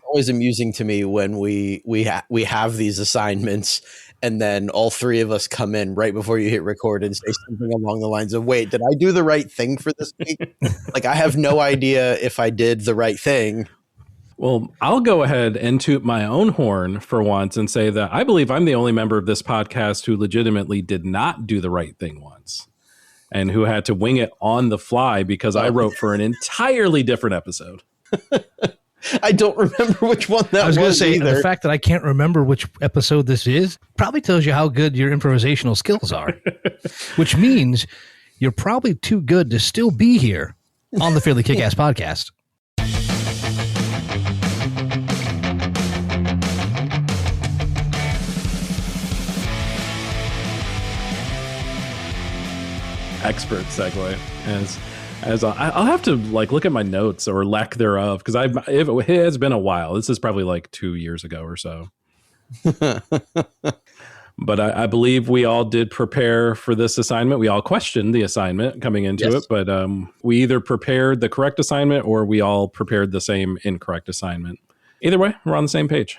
always amusing to me when we have these assignments, and then all three of us come in right before you hit record and say something along the lines of, "Wait, did I do the right thing for this week?" Like, I have no idea if I did the right thing. Well, I'll go ahead and toot my own horn for once and say that I believe I'm the only member of this podcast who legitimately did not do the right thing once and who had to wing it on the fly because I wrote for an entirely different episode. I don't remember which one that was. I was going to say, either. the fact that I can't remember which episode this is probably tells you how good your improvisational skills are, which means you're probably too good to still be here on the Fairly KickAss podcast. Expert segue. As I'll have to like look at my notes or lack thereof because it has been a while. This is probably like 2 years ago or so. But I believe we all did prepare for this assignment. We all questioned the assignment coming into it, but we either prepared the correct assignment or we all prepared the same incorrect assignment. Either way, we're on the same page.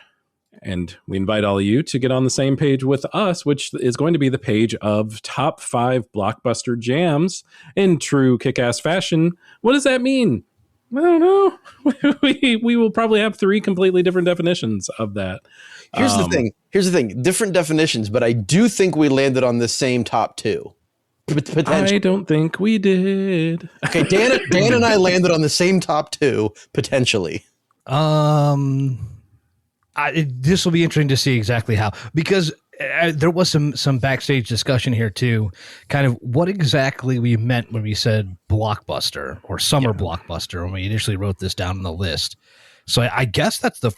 And we invite all of you to get on the same page with us, which is going to be the page of top 5 Blockbuster jams in true kick-ass fashion. What does that mean? I don't know. we will probably have 3 completely different definitions of that. Here's the thing. Different definitions, but I do think we landed on the same top 2. I don't think we did. Okay, Dan and I landed on the same top 2, potentially. This will be interesting to see exactly how, because there was some backstage discussion here too, kind of what exactly we meant when we said Blockbuster or summer Blockbuster when we initially wrote this down on the list. So I guess that's a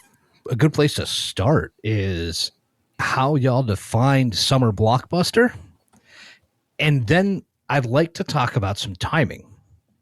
good place to start is how y'all defined summer Blockbuster. And then I'd like to talk about some timing.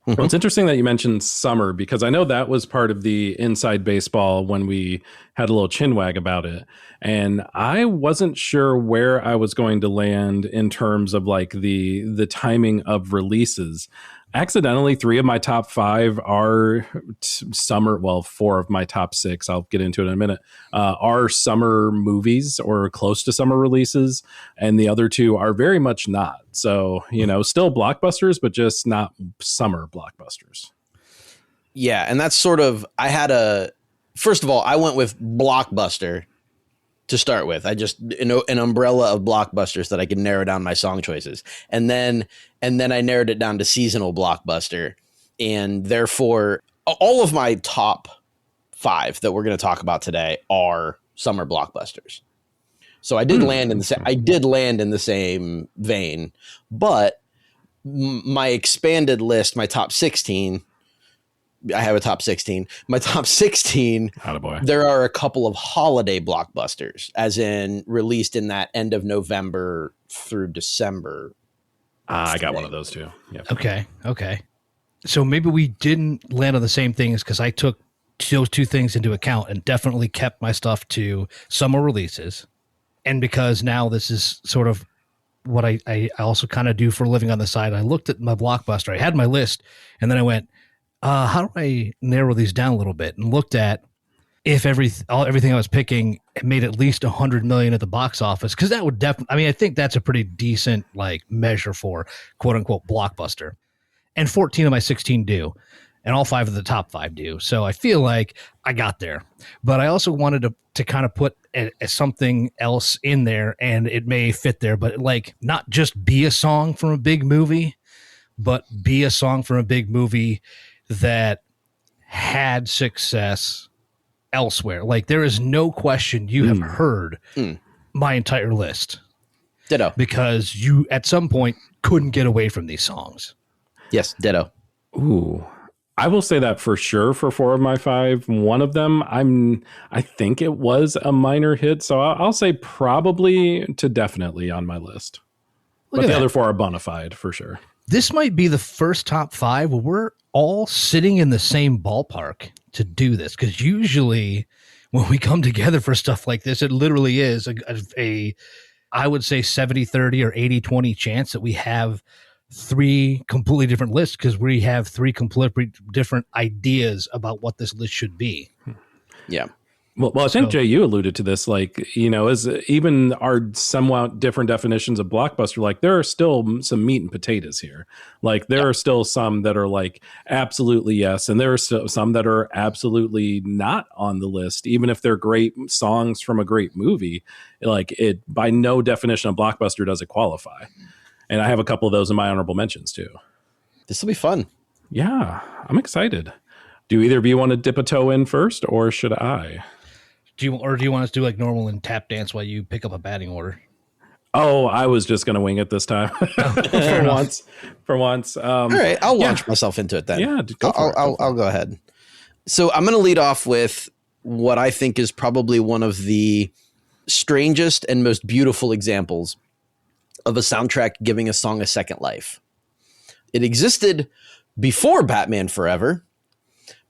Well, it's interesting that you mentioned summer because I know that was part of the Inside Baseball when we had a little chinwag about it. And I wasn't sure where I was going to land in terms of like the timing of releases. Accidentally, 3 of my top 5 are summer. Well, 4 of my top 6, I'll get into it in a minute, are summer movies or close to summer releases. And the other 2 are very much not. So, still blockbusters, but just not summer blockbusters. Yeah. And that's sort of, first of all, I went with Blockbuster to start with. I just, an umbrella of blockbusters that I could narrow down my song choices. And then I narrowed it down to seasonal blockbuster. And therefore, all of my top 5 that we're going to talk about today are summer blockbusters. So I did land in the same vein, but my expanded list, my top 16, I have a top 16. My top 16, there are a couple of holiday blockbusters, as in released in that end of November through December. I got one of those too. Yep. Okay. So maybe we didn't land on the same things because I took those 2 things into account and definitely kept my stuff to summer releases. And because now this is sort of what I also kind of do for a living on the side, I looked at my Blockbuster. I had my list, and then I went, how do I narrow these down a little bit? And looked at if everything I was picking made at least 100 million at the box office, because that would definitely, I think that's a pretty decent like measure for quote unquote blockbuster. And 14 of my 16 do, and all 5 of the top 5 do. So I feel like I got there, but I also wanted to kind of put something else in there, and it may fit there, but like not just be a song from a big movie, but be a song from a big movie that had success elsewhere. Like there is no question you have heard my entire list. Ditto. Because you at some point couldn't get away from these songs. Yes, ditto. Ooh. I will say that for sure for 4 of my 5. One of them, I think it was a minor hit. So I'll say probably to definitely on my list. But the other 4 are bona fide for sure. This might be the first top 5 where we're all sitting in the same ballpark to do this. Because usually when we come together for stuff like this, it literally is a I would say 70-30 or 80-20 chance that we have 3 completely different lists because we have 3 completely different ideas about what this list should be. Yeah. Well, I think Jay, you alluded to this, like, as even our somewhat different definitions of blockbuster, like there are still some meat and potatoes here. Like there are still some that are like absolutely yes, and there are still some that are absolutely not on the list, even if they're great songs from a great movie. Like it, by no definition of blockbuster does it qualify. And I have a couple of those in my honorable mentions too. This will be fun. Yeah, I'm excited. Do either of you want to dip a toe in first, or should I? Do you want us to do like normal and tap dance while you pick up a batting order? Oh, I was just going to wing it this time. For once. All right, I'll launch myself into it then. Yeah, I'll go ahead. So I'm going to lead off with what I think is probably one of the strangest and most beautiful examples of a soundtrack giving a song a second life. It existed before Batman Forever,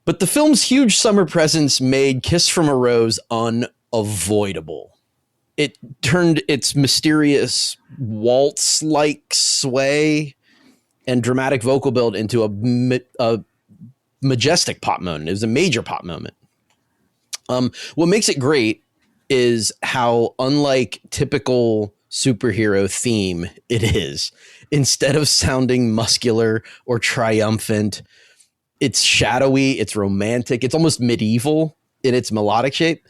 but the film's huge summer presence made Kiss from a Rose unavoidable. It turned its mysterious waltz-like sway and dramatic vocal build into a majestic pop moment. It was a major pop moment. What makes it great is how unlike typical superhero theme it is. Instead of sounding muscular or triumphant, it's shadowy, it's romantic, it's almost medieval in its melodic shape.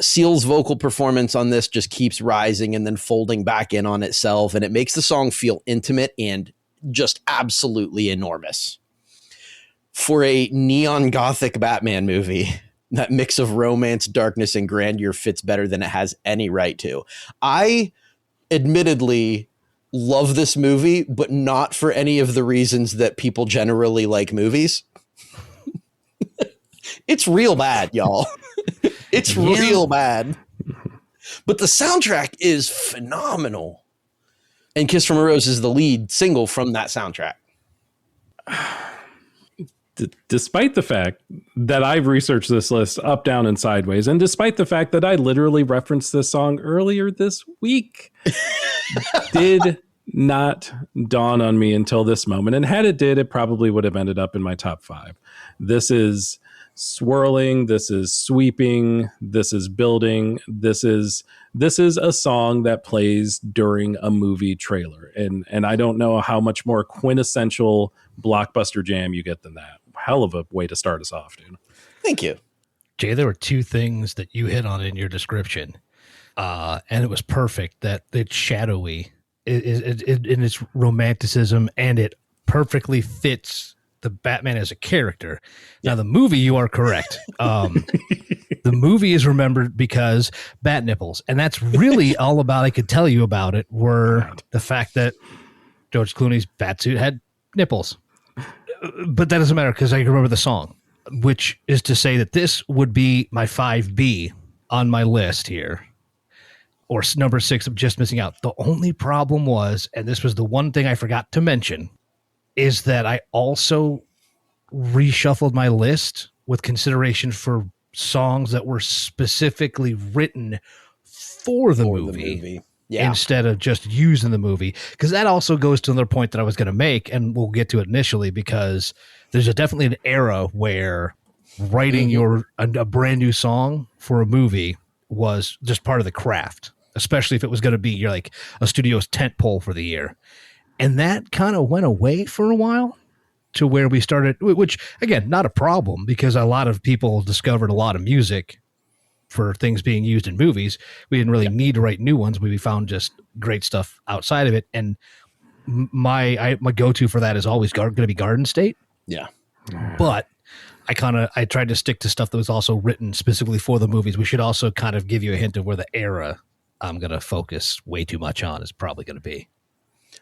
Seal's vocal performance on this just keeps rising and then folding back in on itself, and it makes the song feel intimate and just absolutely enormous. For a neon gothic Batman movie, that mix of romance, darkness, and grandeur fits better than it has any right to. I admittedly love this movie, but not for any of the reasons that people generally like movies. It's real bad, y'all. It's real bad. But the soundtrack is phenomenal. And Kiss from a Rose is the lead single from that soundtrack. Despite the fact that I've researched this list up, down, and sideways, and despite the fact that I literally referenced this song earlier this week, did not dawn on me until this moment. And had it did, it probably would have ended up in my top 5. This is swirling, this is sweeping, this is building, this is a song that plays during a movie trailer. And I don't know how much more quintessential blockbuster jam you get than that. Hell of a way to start us off, dude. Thank you. Jay, there were 2 things that you hit on in your description. And it was perfect that it's shadowy in its romanticism, and it perfectly fits the Batman as a character. Now, the movie, you are correct. The movie is remembered because bat nipples, and that's really all about I could tell you about it were the fact that George Clooney's batsuit had nipples. But that doesn't matter because I can remember the song, which is to say that this would be my 5B on my list here, or number 6. I'm just missing out. The only problem was, and this was the one thing I forgot to mention, is that I also reshuffled my list with consideration for songs that were specifically written for the movie. Yeah. Instead of just using the movie. Because that also goes to another point that I was going to make, and we'll get to it initially, because there's definitely an era where writing a brand new song for a movie was just part of the craft, especially if it was going to be like a studio's tent pole for the year. And that kind of went away for a while to where we started, which, again, not a problem, because a lot of people discovered a lot of music for things being used in movies. We didn't really need to write new ones. We found just great stuff outside of it. And my go-to for that is always going to be Garden State. Yeah. But I tried to stick to stuff that was also written specifically for the movies. We should also kind of give you a hint of where the era I'm going to focus way too much on is probably going to be.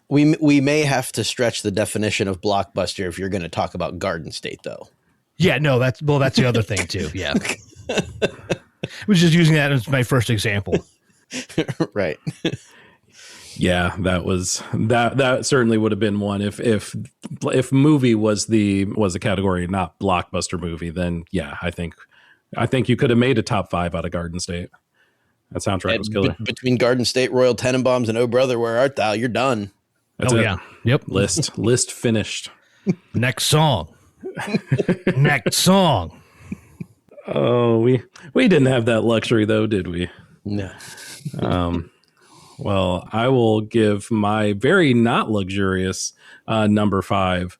We may have to stretch the definition of blockbuster if you're going to talk about Garden State, though. Yeah, no, that's the other thing too. Yeah. I was just using that as my first example. Right. Yeah, that certainly would have been one if movie was the category, not blockbuster movie. Then yeah, I think you could have made a top 5 out of Garden State. That soundtrack was killer. Between Garden State, Royal Tenenbaums, and Oh Brother, Where Art Thou? You're done. That's it. Yeah. Yep. List finished. Next song. Next song. Oh, we didn't have that luxury though, did we? No. Well, I will give my very not luxurious number 5.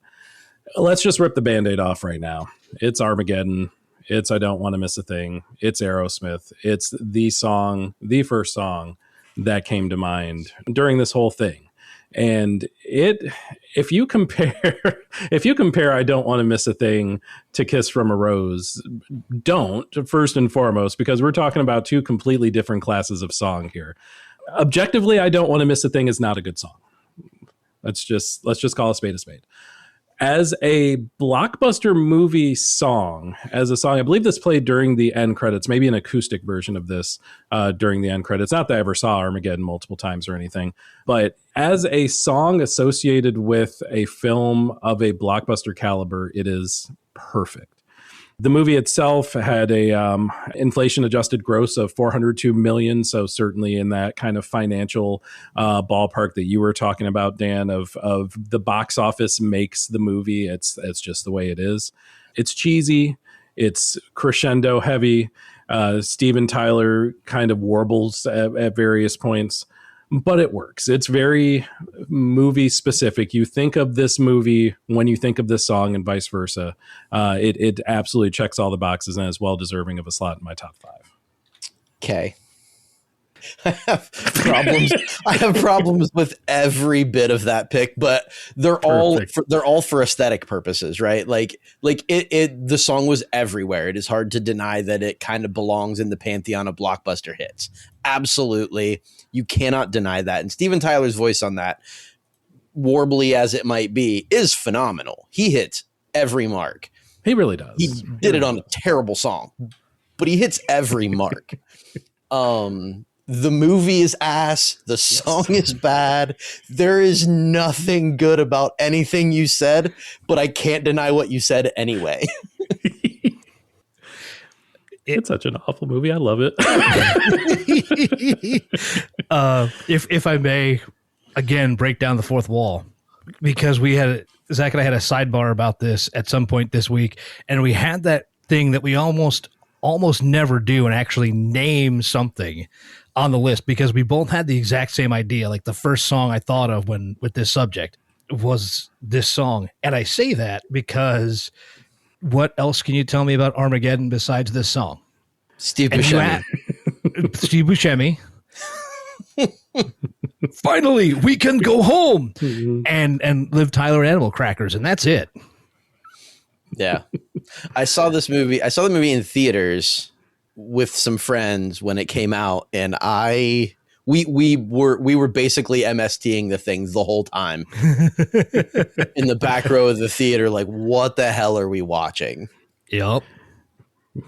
Let's just rip the Band-Aid off right now. It's Armageddon. It's I Don't Want to Miss a Thing. It's Aerosmith. It's the song, the first song that came to mind during this whole thing. And if you compare I Don't Want to Miss a Thing to Kiss from a Rose, don't, first and foremost, because we're talking about two completely different classes of song here. Objectively, I Don't Want to Miss a Thing is not a good song. Let's just call a spade a spade. As a blockbuster movie song, as a song, I believe this played during the end credits, maybe an acoustic version of this during the end credits. Not that I ever saw Armageddon multiple times or anything, but as a song associated with a film of a blockbuster caliber, it is perfect. The movie itself had a inflation-adjusted gross of $402 million, so certainly in that kind of financial ballpark that you were talking about, Dan, of the box office makes the movie. It's just the way it is. It's cheesy. It's crescendo heavy. Steven Tyler kind of warbles at various points, but it works. It's very movie specific. You think of this movie when you think of this song and vice versa. It absolutely checks all the boxes and is well deserving of a slot in my top 5. Okay. I have problems with every bit of that pick, but they're all for aesthetic purposes, right? Like the song was everywhere. It is hard to deny that it kind of belongs in the pantheon of blockbuster hits. Absolutely. You cannot deny that. And Steven Tyler's voice on that, warbly as it might be, is phenomenal. He hits every mark. He really does. He did it on a terrible song, but he hits every mark. The movie is ass. The song is bad. There is nothing good about anything you said, but I can't deny what you said anyway. It's such an awful movie. I love it. If I may, again, break down the fourth wall, because Zach and I had a sidebar about this at some point this week, and we had that thing that we almost never do and actually name something on the list, because we both had the exact same idea. Like the first song I thought of with this subject was this song. And I say that because what else can you tell me about Armageddon besides this song? Steve Buscemi. Steve Buscemi. Finally, we can go home and live Tyler Animal Crackers, and that's it. Yeah. I saw the movie in theaters with some friends when it came out, and we were basically MSTing the thing the whole time in the back row of the theater, like, what the hell are we watching? Yep.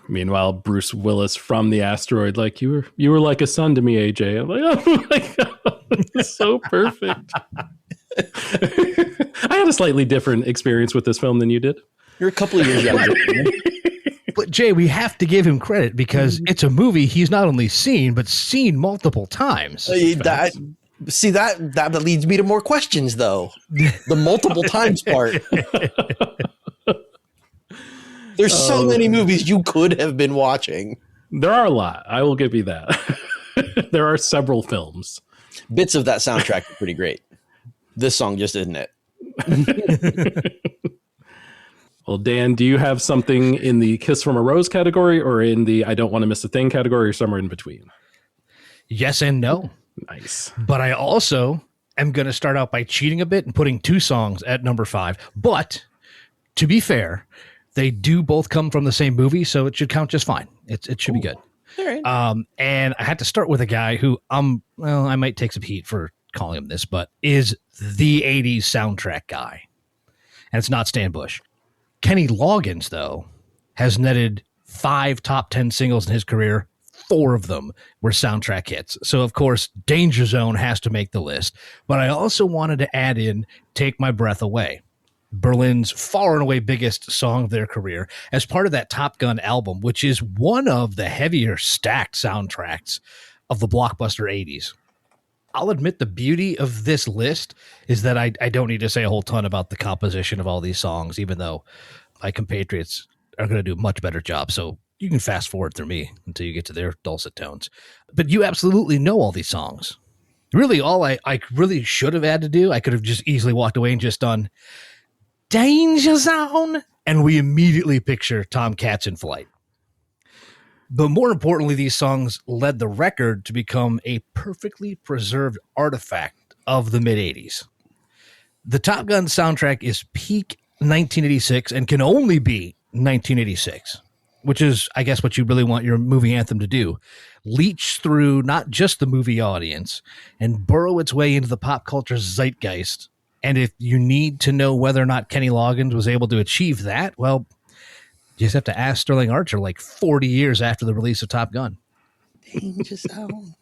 Meanwhile, Bruce Willis from The Asteroid, like, you were like a son to me, AJ. I'm like, oh my God, it's so perfect. I had a slightly different experience with this film than you did. You're a couple of years younger. But Jay, we have to give him credit because it's a movie he's not only seen, but seen multiple times. That leads me to more questions, though. The multiple times part. There's so many movies you could have been watching. There are a lot. I will give you that. There are several films. Bits of that soundtrack are pretty great. This song just isn't it. Well, Dan, do you have something in the Kiss from a Rose category or in the I Don't Want to Miss a Thing category or somewhere in between? Yes and no. Nice. But I also am going to start out by cheating a bit and putting two songs at number 5. But to be fair, they do both come from the same movie, so it should count just fine. It should be good. All right. And I had to start with a guy who I might take some heat for calling him this, but is the 80s soundtrack guy. And it's not Stan Bush. Kenny Loggins, though, has netted 5 top 10 singles in his career. 4 of them were soundtrack hits. So, of course, Danger Zone has to make the list. But I also wanted to add in Take My Breath Away, Berlin's far and away biggest song of their career, as part of that Top Gun album, which is one of the heavier stacked soundtracks of the blockbuster 80s. I'll admit the beauty of this list is that I don't need to say a whole ton about the composition of all these songs, even though my compatriots are going to do a much better job. So You can fast forward through me until you get to their dulcet tones. But you absolutely know all these songs. Really, all I really should have had to do, I could have just easily walked away and just done Danger Zone. And we immediately picture Tom Cats in Flight. But more importantly, these songs led the record to become a perfectly preserved artifact of the mid-'80s. The Top Gun soundtrack is peak 1986 and can only be 1986, which is, I guess, what you really want your movie anthem to do. Leach through not just the movie audience and burrow its way into the pop culture zeitgeist. And if you need to know whether or not Kenny Loggins was able to achieve that, well, you just have to ask Sterling Archer like 40 years after the release of Top Gun. Danger Zone.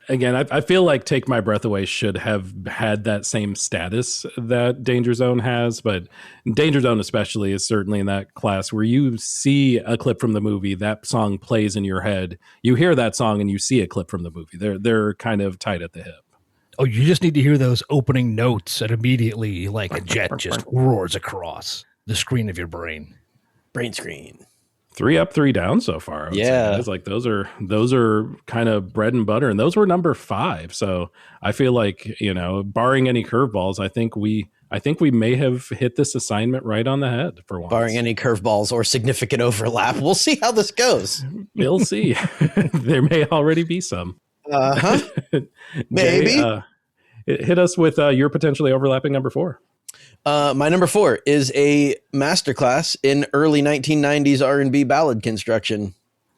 Again, I feel like Take My Breath Away should have had that same status that Danger Zone has, but Danger Zone especially is certainly in that class where you see a clip from the movie, that song plays in your head, you hear that song and you see a clip from the movie. They're kind of tight at the hip. Oh, you just need to hear those opening notes and immediately like a jet just roars across the screen of your brain. Brain screen. 3 up, 3 down so far. Yeah. It's like those are kind of bread and butter, and those were number 5. So I feel like, barring any curveballs, I think we may have hit this assignment right on the head for once. Barring any curveballs or significant overlap. We'll see how this goes. We'll see. There may already be some. Maybe. Jay, hit us with your potentially overlapping number 4. My number 4 is a masterclass in early 1990s R&B ballad construction.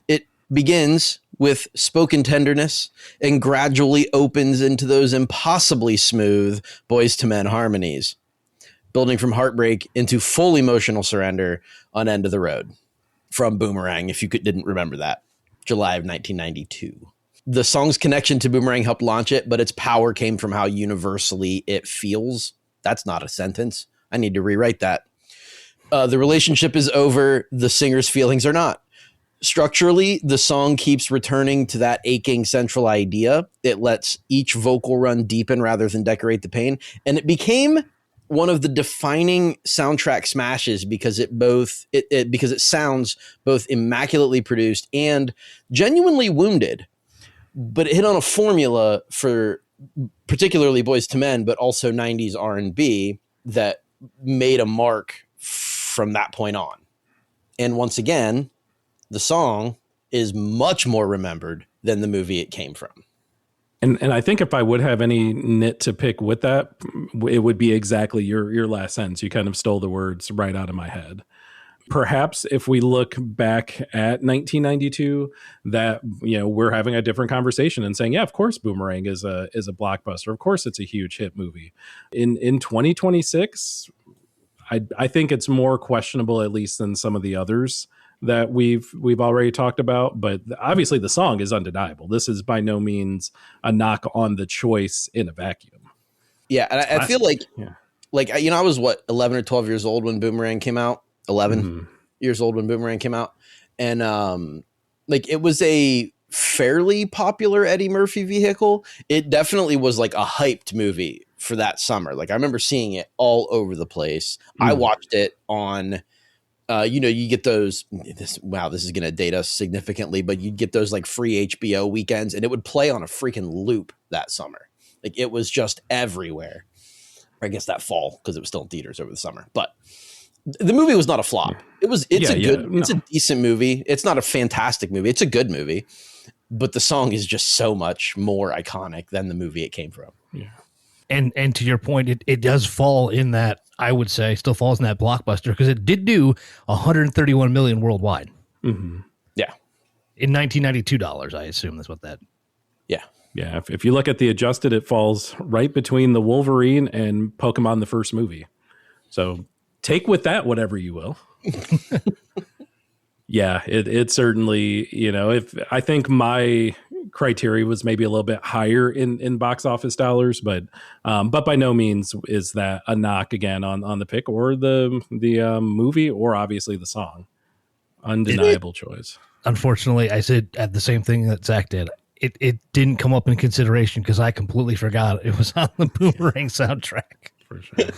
It begins with spoken tenderness and gradually opens into those impossibly smooth Boys to Men harmonies, building from heartbreak into full emotional surrender on End of the Road from Boomerang, if you didn't remember that, July of 1992. The song's connection to Boomerang helped launch it, but its power came from how universally it feels. That's not a sentence. I need to rewrite that. The relationship is over. The singer's feelings are not. Structurally, the song keeps returning to that aching central idea. It lets each vocal run deepen rather than decorate the pain. And it became one of the defining soundtrack smashes because because it sounds both immaculately produced and genuinely wounded. But it hit on a formula for particularly Boys to Men, but also 90s R&B that made a mark from that point on. And once again, the song is much more remembered than the movie it came from. And I think if I would have any nit to pick with that, it would be exactly your last sentence. You kind of stole the words right out of my head. Perhaps if we look back at 1992, that we're having a different conversation and saying, yeah, of course, Boomerang is a blockbuster. Of course, it's a huge hit movie. In 2026, I think it's more questionable, at least than some of the others that we've already talked about. But obviously, the song is undeniable. This is by no means a knock on the choice in a vacuum. Yeah, and I feel like, I was 11 or 12 years old when Boomerang came out. 11 years old when Boomerang came out. And it was a fairly popular Eddie Murphy vehicle. It definitely was like a hyped movie for that summer. Like I remember seeing it all over the place. I watched it on, you get those, this is going to date us significantly, but you'd get those like free HBO weekends and it would play on a freaking loop that summer. Like it was just everywhere. I guess that fall because it was still in theaters over the summer, but the movie was not a flop. It's a decent movie. It's not a fantastic movie. It's a good movie, but the song is just so much more iconic than the movie it came from. Yeah. And to your point, it does fall in that, I would say, still falls in that blockbuster because it did do 131 million worldwide. Mm-hmm. Yeah. In $1992, I assume that's what that. Yeah. Yeah. If you look at the adjusted, it falls right between the Wolverine and Pokemon, the first movie. So take with that whatever you will. Yeah, it certainly, if I think my criteria was maybe a little bit higher in box office dollars, but by no means is that a knock again on the pick or the movie or obviously the song. Undeniable choice. Unfortunately, I said at the same thing that Zach did. It didn't come up in consideration because I completely forgot it was on the Boomerang soundtrack. For sure.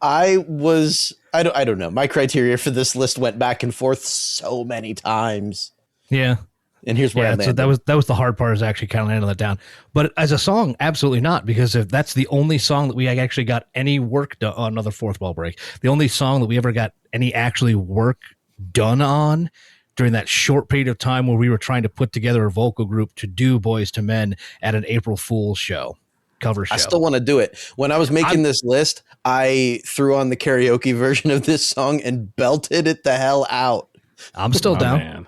I was I don't know. My criteria for this list went back and forth so many times. Yeah. And here's where I landed. So that was the hard part, is actually kind of landing that down. But as a song, absolutely not, because if that's the only song that we actually got any work done on, another fourth wall break, the only song that we ever got any actually work done on during that short period of time where we were trying to put together a vocal group to do Boys to Men at an April Fool's show. Cover show. I still want to do it. When I was making this list, I threw on the karaoke version of this song and belted it the hell out. I'm still down. Man.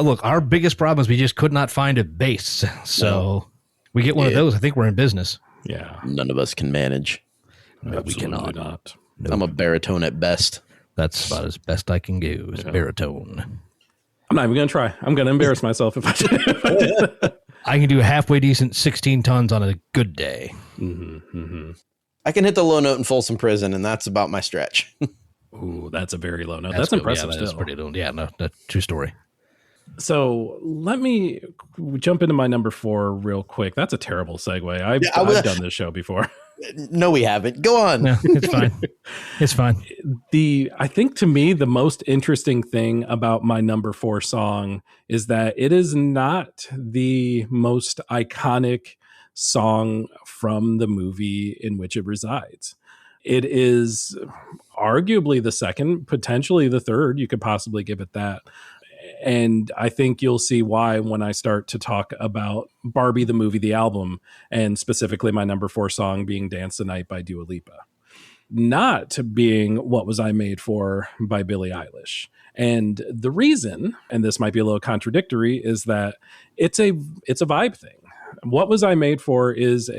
Look, our biggest problem is we just could not find a bass. So we get one of those, I think we're in business. Yeah. None of us can manage. No, we cannot. Not. No. I'm a baritone at best. That's about as best I can go, is baritone. I'm not even going to try. I'm going to embarrass myself if I do. I can do a halfway decent 16 tons on a good day. I can hit the low note in Folsom Prison, and that's about my stretch. Ooh, that's a very low note. That's impressive. Yeah, that's pretty low. Yeah, no, true story. So let me jump into my number 4 real quick. That's a terrible segue. I've done this show before. No, we haven't. Go on. No, it's fine. It's fine. I think to me, the most interesting thing about my number 4 song is that it is not the most iconic song from the movie in which it resides. It is arguably the second, potentially the third. You could possibly give it that. And I think you'll see why when I start to talk about Barbie, the movie, the album, and specifically my number 4 song being Dance the Night by Dua Lipa. Not being What Was I Made For by Billie Eilish. And the reason, and this might be a little contradictory, is that it's a vibe thing. What Was I Made For is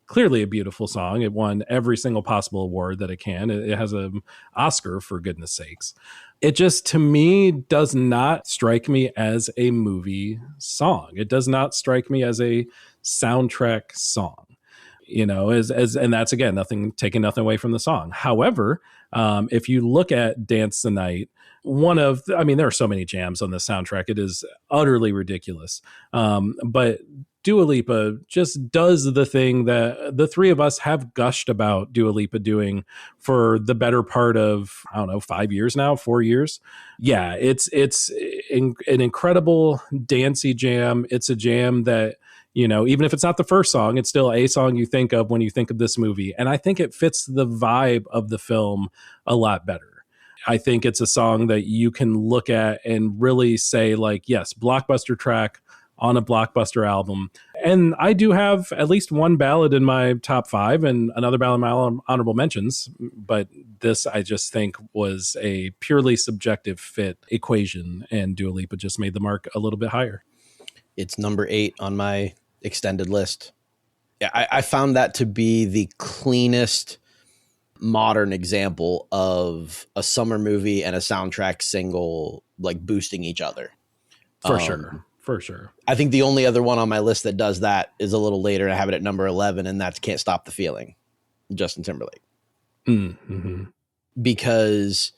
clearly a beautiful song. It won every single possible award that it can. It has an Oscar, for goodness sakes. It just, to me, does not strike me as a movie song. It does not strike me as a soundtrack song. You know, and that's, again, taking nothing away from the song. However, if you look at Dance the Night, there are so many jams on the soundtrack. It is utterly ridiculous. But Dua Lipa just does the thing that the three of us have gushed about Dua Lipa doing for the better part of, 5 years now, 4 years. Yeah, it's an incredible dancey jam. It's a jam that, even if it's not the first song, it's still a song you think of when you think of this movie. And I think it fits the vibe of the film a lot better. I think it's a song that you can look at and really say, like, yes, blockbuster track on a blockbuster album. And I do have at least one ballad in my top 5 and another ballad in my honorable mentions. But this, I just think, was a purely subjective fit equation. And Dua Lipa just made the mark a little bit higher. It's number 8 on my extended list. Yeah, I found that to be the cleanest modern example of a summer movie and a soundtrack single, like, boosting each other. For sure. I think the only other one on my list that does that is a little later. I have it at number 11, and that's Can't Stop the Feeling, Justin Timberlake. Mm-hmm. Because,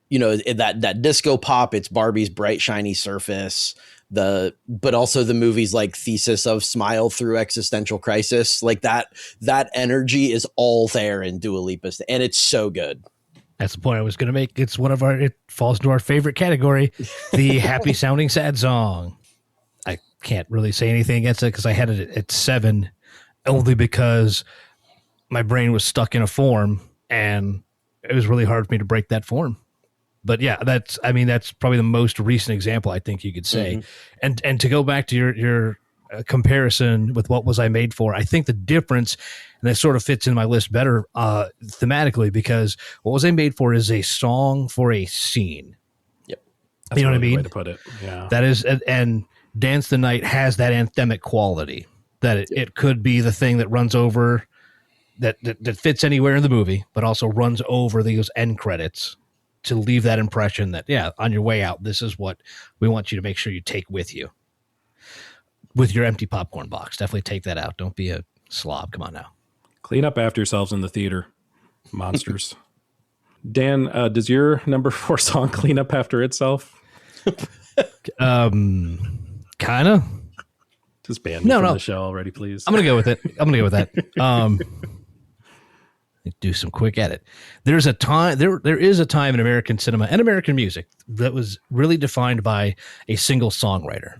that disco pop, it's Barbie's bright, shiny surface, but also the movie's like thesis of smile through existential crisis. Like that energy is all there in Dua Lipa's, and it's so good. That's the point I was going to make. It's it falls into our favorite category, the happy sounding sad song. I can't really say anything against it because I had it at 7 only because my brain was stuck in a form and it was really hard for me to break that form. But yeah, that's probably the most recent example I think you could say. Mm-hmm. And to go back to your comparison with What Was I Made For, I think the difference, and that sort of fits in my list better thematically, because What Was I Made For is a song for a scene. Yep. That's you know what I mean? Way to put it. Yeah. That is, and Dance the Night has that anthemic quality that it could be the thing that runs over, that fits anywhere in the movie, but also runs over those end credits to leave that impression that, yeah, on your way out, this is what we want you to make sure you take with you. With your empty popcorn box. Definitely take that out. Don't be a slob. Come on now. Clean up after yourselves in the theater. Monsters. Dan, does your number 4 song clean up after itself? Kind of. Just ban me from the show already, please. I'm going to go with it. I'm going to go with that. Do some quick edit. There's a time there is a time in American cinema and American music that was really defined by a single songwriter.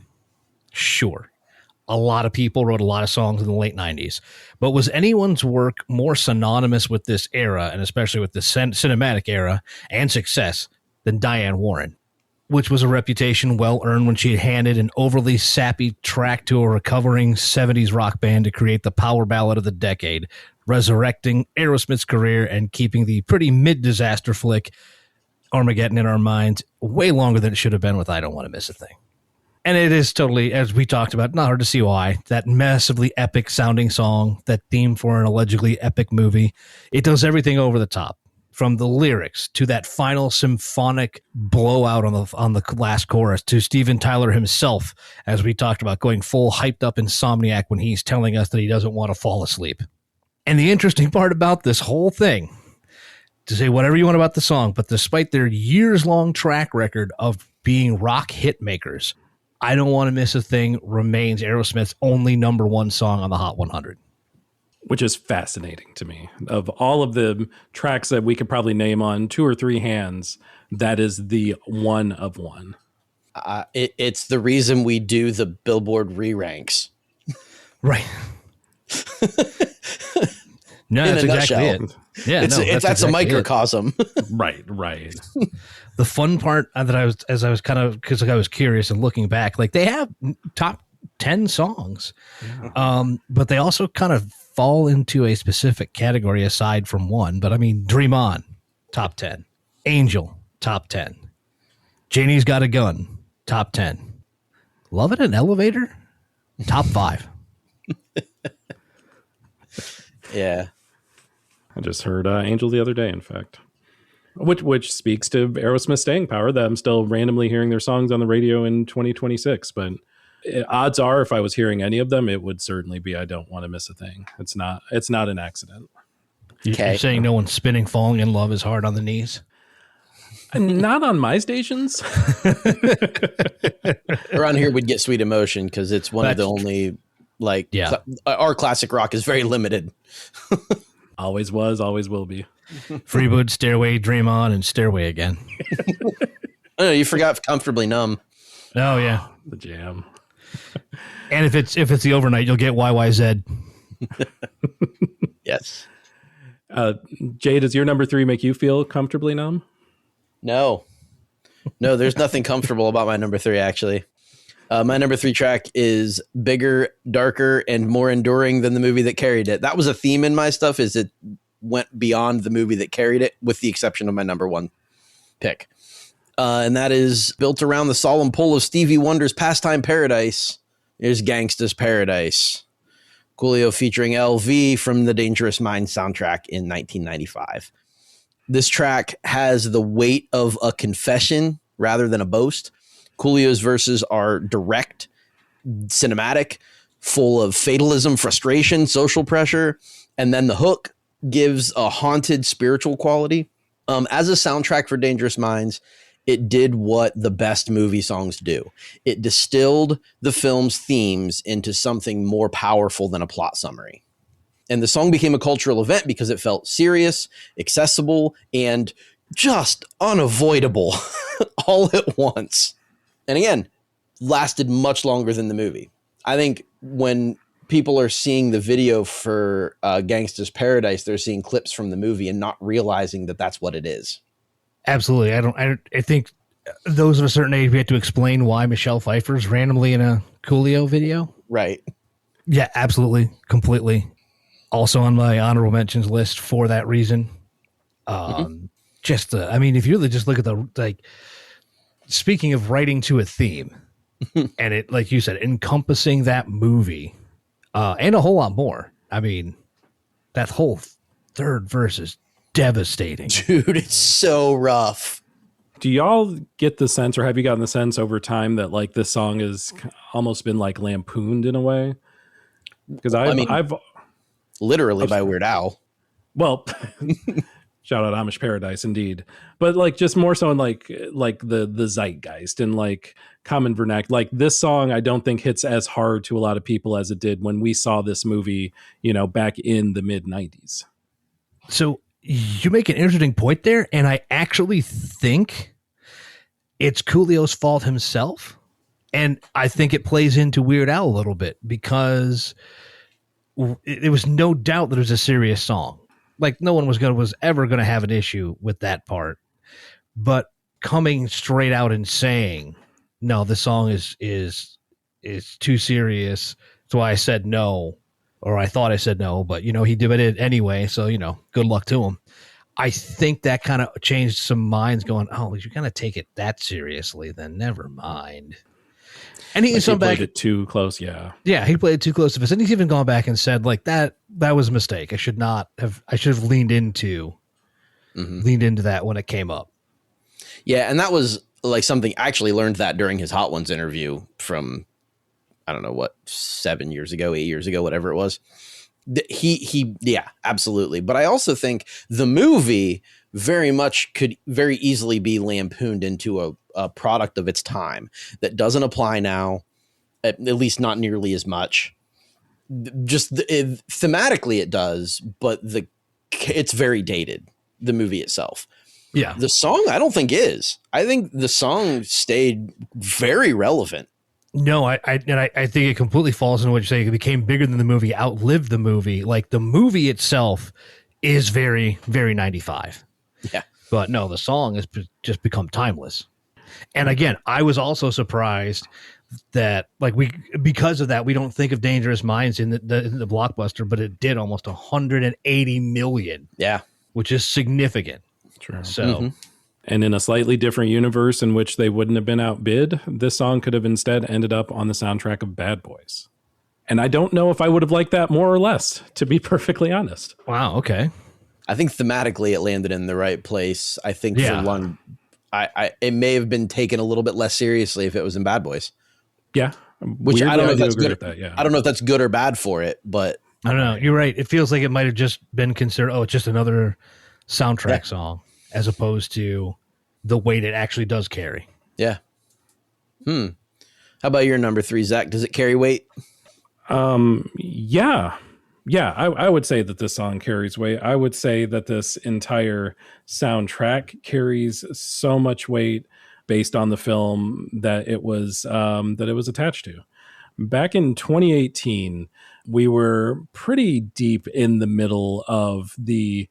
Sure. A lot of people wrote a lot of songs in the late 90s, but was anyone's work more synonymous with this era, and especially with the cinematic era and success, than Diane Warren, which was a reputation well earned when she had handed an overly sappy track to a recovering 70s rock band to create the power ballad of the decade, resurrecting Aerosmith's career and keeping the pretty mid-disaster flick Armageddon in our minds way longer than it should have been with I Don't Want to Miss a Thing. And it is totally, as we talked about, not hard to see why, that massively epic sounding song, that theme for an allegedly epic movie, it does everything over the top. From the lyrics to that final symphonic blowout on the last chorus to Steven Tyler himself, as we talked about, going full hyped up insomniac when he's telling us that he doesn't want to fall asleep. And the interesting part about this whole thing, to say whatever you want about the song, but despite their years-long track record of being rock hit makers, I Don't Want to Miss a Thing remains Aerosmith's only number one song on the Hot 100. Which is fascinating to me. Of all of the tracks that we could probably name on 2 or 3 hands, that is the one of one. It's the reason we do the Billboard re-ranks. Right. No, that's exactly it. Yeah, that's exactly a microcosm. Right. The fun part that I was curious and looking back, like they have top 10 songs, but they also kind of fall into a specific category aside from one. But I mean, Dream On, top 10. Angel, top 10. Janie's Got a Gun, top 10. Love It in Elevator, top 5. Yeah. I just heard Angel the other day, in fact. Which speaks to Aerosmith's staying power, that I'm still randomly hearing their songs on the radio in 2026. But odds are, if I was hearing any of them, it would certainly be I Don't Want to Miss a Thing. It's not an accident. You're saying no one's spinning Falling in Love is hard on the knees? Not on my stations. Around here, we'd get Sweet Emotion because it's one of the only, our classic rock is very limited. Always was, always will be. Freebird, Stairway, Dream On, and Stairway Again. Oh, you forgot Comfortably Numb. Oh, yeah. The jam. And if it's the overnight, you'll get YYZ. Yes. Jay, does your number 3 make you feel comfortably numb? No, there's nothing comfortable about my number 3, actually. My number 3 track is bigger, darker, and more enduring than the movie that carried it. That was a theme in my stuff, is it went beyond the movie that carried it, with the exception of my number 1 pick. And that is built around the solemn pull of Stevie Wonder's Pastime Paradise. Here's Gangsta's Paradise. Coolio featuring LV from the Dangerous Minds soundtrack in 1995. This track has the weight of a confession rather than a boast. Coolio's verses are direct, cinematic, full of fatalism, frustration, social pressure, and then the hook gives a haunted spiritual quality. As a soundtrack for Dangerous Minds, it did what the best movie songs do. It distilled the film's themes into something more powerful than a plot summary. And the song became a cultural event because it felt serious, accessible, and just unavoidable all at once. And again, lasted much longer than the movie. I think when people are seeing the video for Gangsta's Paradise, they're seeing clips from the movie and not realizing that that's what it is. Absolutely. I think those of a certain age, we have to explain why Michelle Pfeiffer's randomly in a Coolio video. Right. Yeah, absolutely. Completely. Also on my honorable mentions list for that reason. If you really just look at speaking of writing to a theme and it, like you said, encompassing that movie and a whole lot more. I mean, that whole third verse is devastating. Dude, it's so rough. Do y'all get the sense, or have you gotten the sense over time that like this song has almost been like lampooned in a way? Because I've literally by Weird Al. Well, shout out Amish Paradise, indeed. But like just more so in like the zeitgeist and like common vernacular. Like this song, I don't think hits as hard to a lot of people as it did when we saw this movie, back in the mid 90s. So you make an interesting point there, and I actually think it's Coolio's fault himself. And I think it plays into Weird Al a little bit because it was no doubt that it was a serious song. Like no one was ever going to have an issue with that part. But coming straight out and saying, no, this song is too serious. That's why I said no, or I thought I said no, but he did it anyway. So, good luck to him. I think that kind of changed some minds going, oh, you're going to take it that seriously, then never mind. And he played it too close. Yeah. Yeah. He played it too close to us. And he's even gone back and said like that was a mistake. I should have leaned into that when it came up. Yeah. And that was like something I actually learned that during his Hot Ones interview from, I don't know what, 8 years ago, whatever it was. Yeah, absolutely. But I also think the movie very much could very easily be lampooned into a product of its time that doesn't apply now, at least not nearly as much. Thematically it does, but it's very dated, the movie itself. Yeah. The song, I don't think is. I think the song stayed very relevant. No, I think it completely falls into what you're saying. It became bigger than the movie, outlived the movie. Like the movie itself is very, very 95. Yeah. But no, the song has just become timeless. And again, I was also surprised that because of that, we don't think of Dangerous Minds in the Blockbuster, but it did almost 180 million. Yeah. Which is significant. True. So, and in a slightly different universe in which they wouldn't have been outbid, this song could have instead ended up on the soundtrack of Bad Boys. And I don't know if I would have liked that more or less, to be perfectly honest. Wow. Okay. I think thematically it landed in the right place. I think for one, it may have been taken a little bit less seriously if it was in Bad Boys. Yeah. Which I don't know if that's good. Yeah. I don't know if that's good or bad for it, but I don't know. You're right. It feels like it might have just been considered, it's just another soundtrack song, as opposed to the weight it actually does carry. Yeah. How about your number 3, Zach? Does it carry weight? Yeah. I would say that this song carries weight. I would say that this entire soundtrack carries so much weight based on the film that it was attached to. Back in 2018, we were pretty deep in the middle of the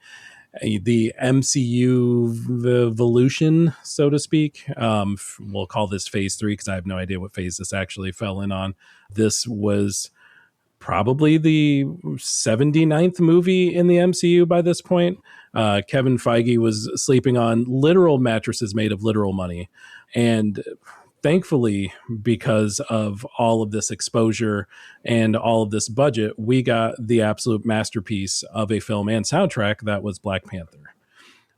MCU evolution, so to speak. We'll call this phase 3 because I have no idea what phase this actually fell in on. This was probably the 79th movie in the MCU by this point. Kevin Feige was sleeping on literal mattresses made of literal money. And thankfully, because of all of this exposure and all of this budget, we got the absolute masterpiece of a film and soundtrack that was Black Panther.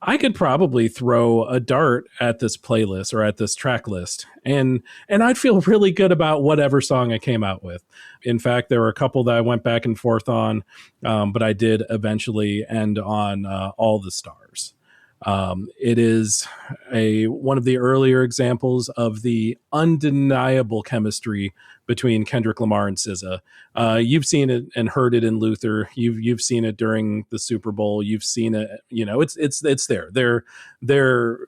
I could probably throw a dart at this playlist or at this track list, and I'd feel really good about whatever song I came out with. In fact, there were a couple that I went back and forth on, but I did eventually end on All the Stars. It is one of the earlier examples of the undeniable chemistry between Kendrick Lamar and SZA. You've seen it and heard it in Luther. You've seen it during the Super Bowl. You've seen it. It's there. They're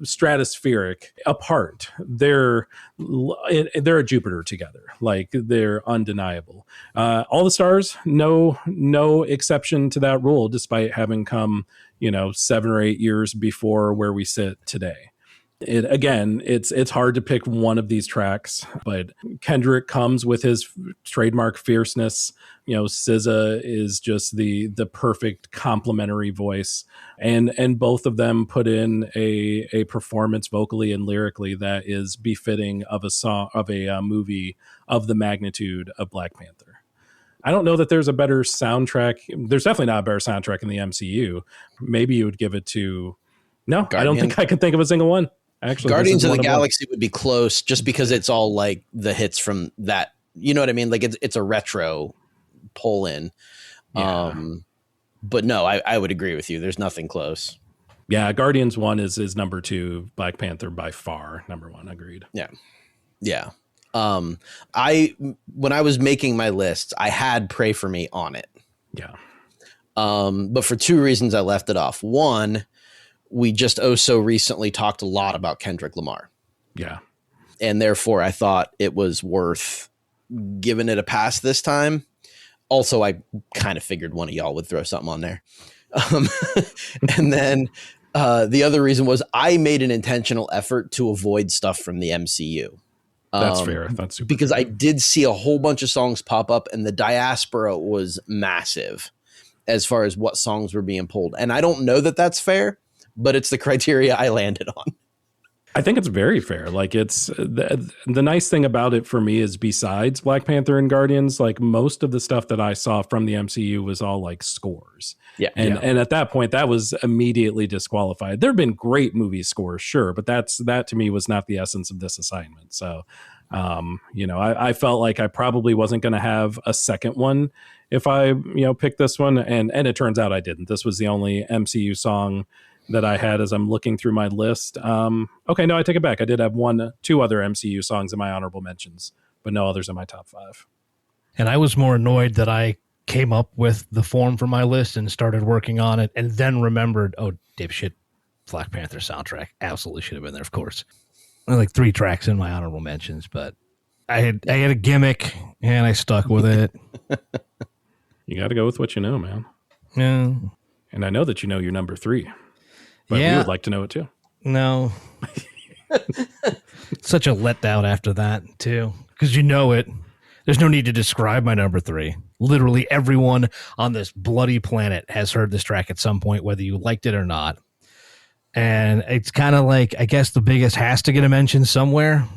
stratospheric apart. They're a Jupiter together. Like they're undeniable. All the Stars, no exception to that rule, despite having come 7 or 8 years before where we sit today. It's hard to pick one of these tracks, but Kendrick comes with his trademark fierceness. SZA is just the perfect complementary voice, and both of them put in a performance vocally and lyrically that is befitting of a movie of the magnitude of Black Panther. I don't know that there's a better soundtrack. There's definitely not a better soundtrack in the MCU. Maybe you would give it to. No, I don't think I can think of a single one. Actually, Guardians of the Galaxy would be close just because it's all like the hits from that. You know what I mean? Like it's a retro pull in. Yeah. But no, I would agree with you. There's nothing close. Yeah. Guardians 1 is number 2. Black Panther by far number 1. Agreed. Yeah. Yeah. When I was making my list, I had Pray For Me on it. Yeah. But for two reasons, I left it off. One, we just so recently talked a lot about Kendrick Lamar. Yeah. And therefore, I thought it was worth giving it a pass this time. Also, I kind of figured one of y'all would throw something on there. And then the other reason was I made an intentional effort to avoid stuff from the MCU. That's fair. That's super because fair. I did see a whole bunch of songs pop up, and the diaspora was massive as far as what songs were being pulled. And I don't know that that's fair, but it's the criteria I landed on. I think it's very fair. Like, it's the nice thing about it for me is, besides Black Panther and Guardians, like, most of the stuff that I saw from the MCU was all like scores. Yeah. And at that point, that was immediately disqualified. There have been great movie scores, sure, but that to me was not the essence of this assignment. So, I felt like I probably wasn't going to have a second one if I, picked this one. And it turns out I didn't. This was the only MCU song that I had as I'm looking through my list. Okay, no, I take it back. I did have two other MCU songs in my honorable mentions, but no others in my top 5. And I was more annoyed that I came up with the form for my list and started working on it, and then remembered, oh, dipshit, Black Panther soundtrack absolutely should have been there, of course. I had like 3 tracks in my honorable mentions, but I had a gimmick, and I stuck with it. You got to go with what you know, man. Yeah. And I know that you know your number 3. But we would like to know it too. No. Such a letdown after that, too. Because you know it. There's no need to describe my number 3. Literally everyone on this bloody planet has heard this track at some point, whether you liked it or not. And it's kind of like, I guess the biggest has to get a mention somewhere.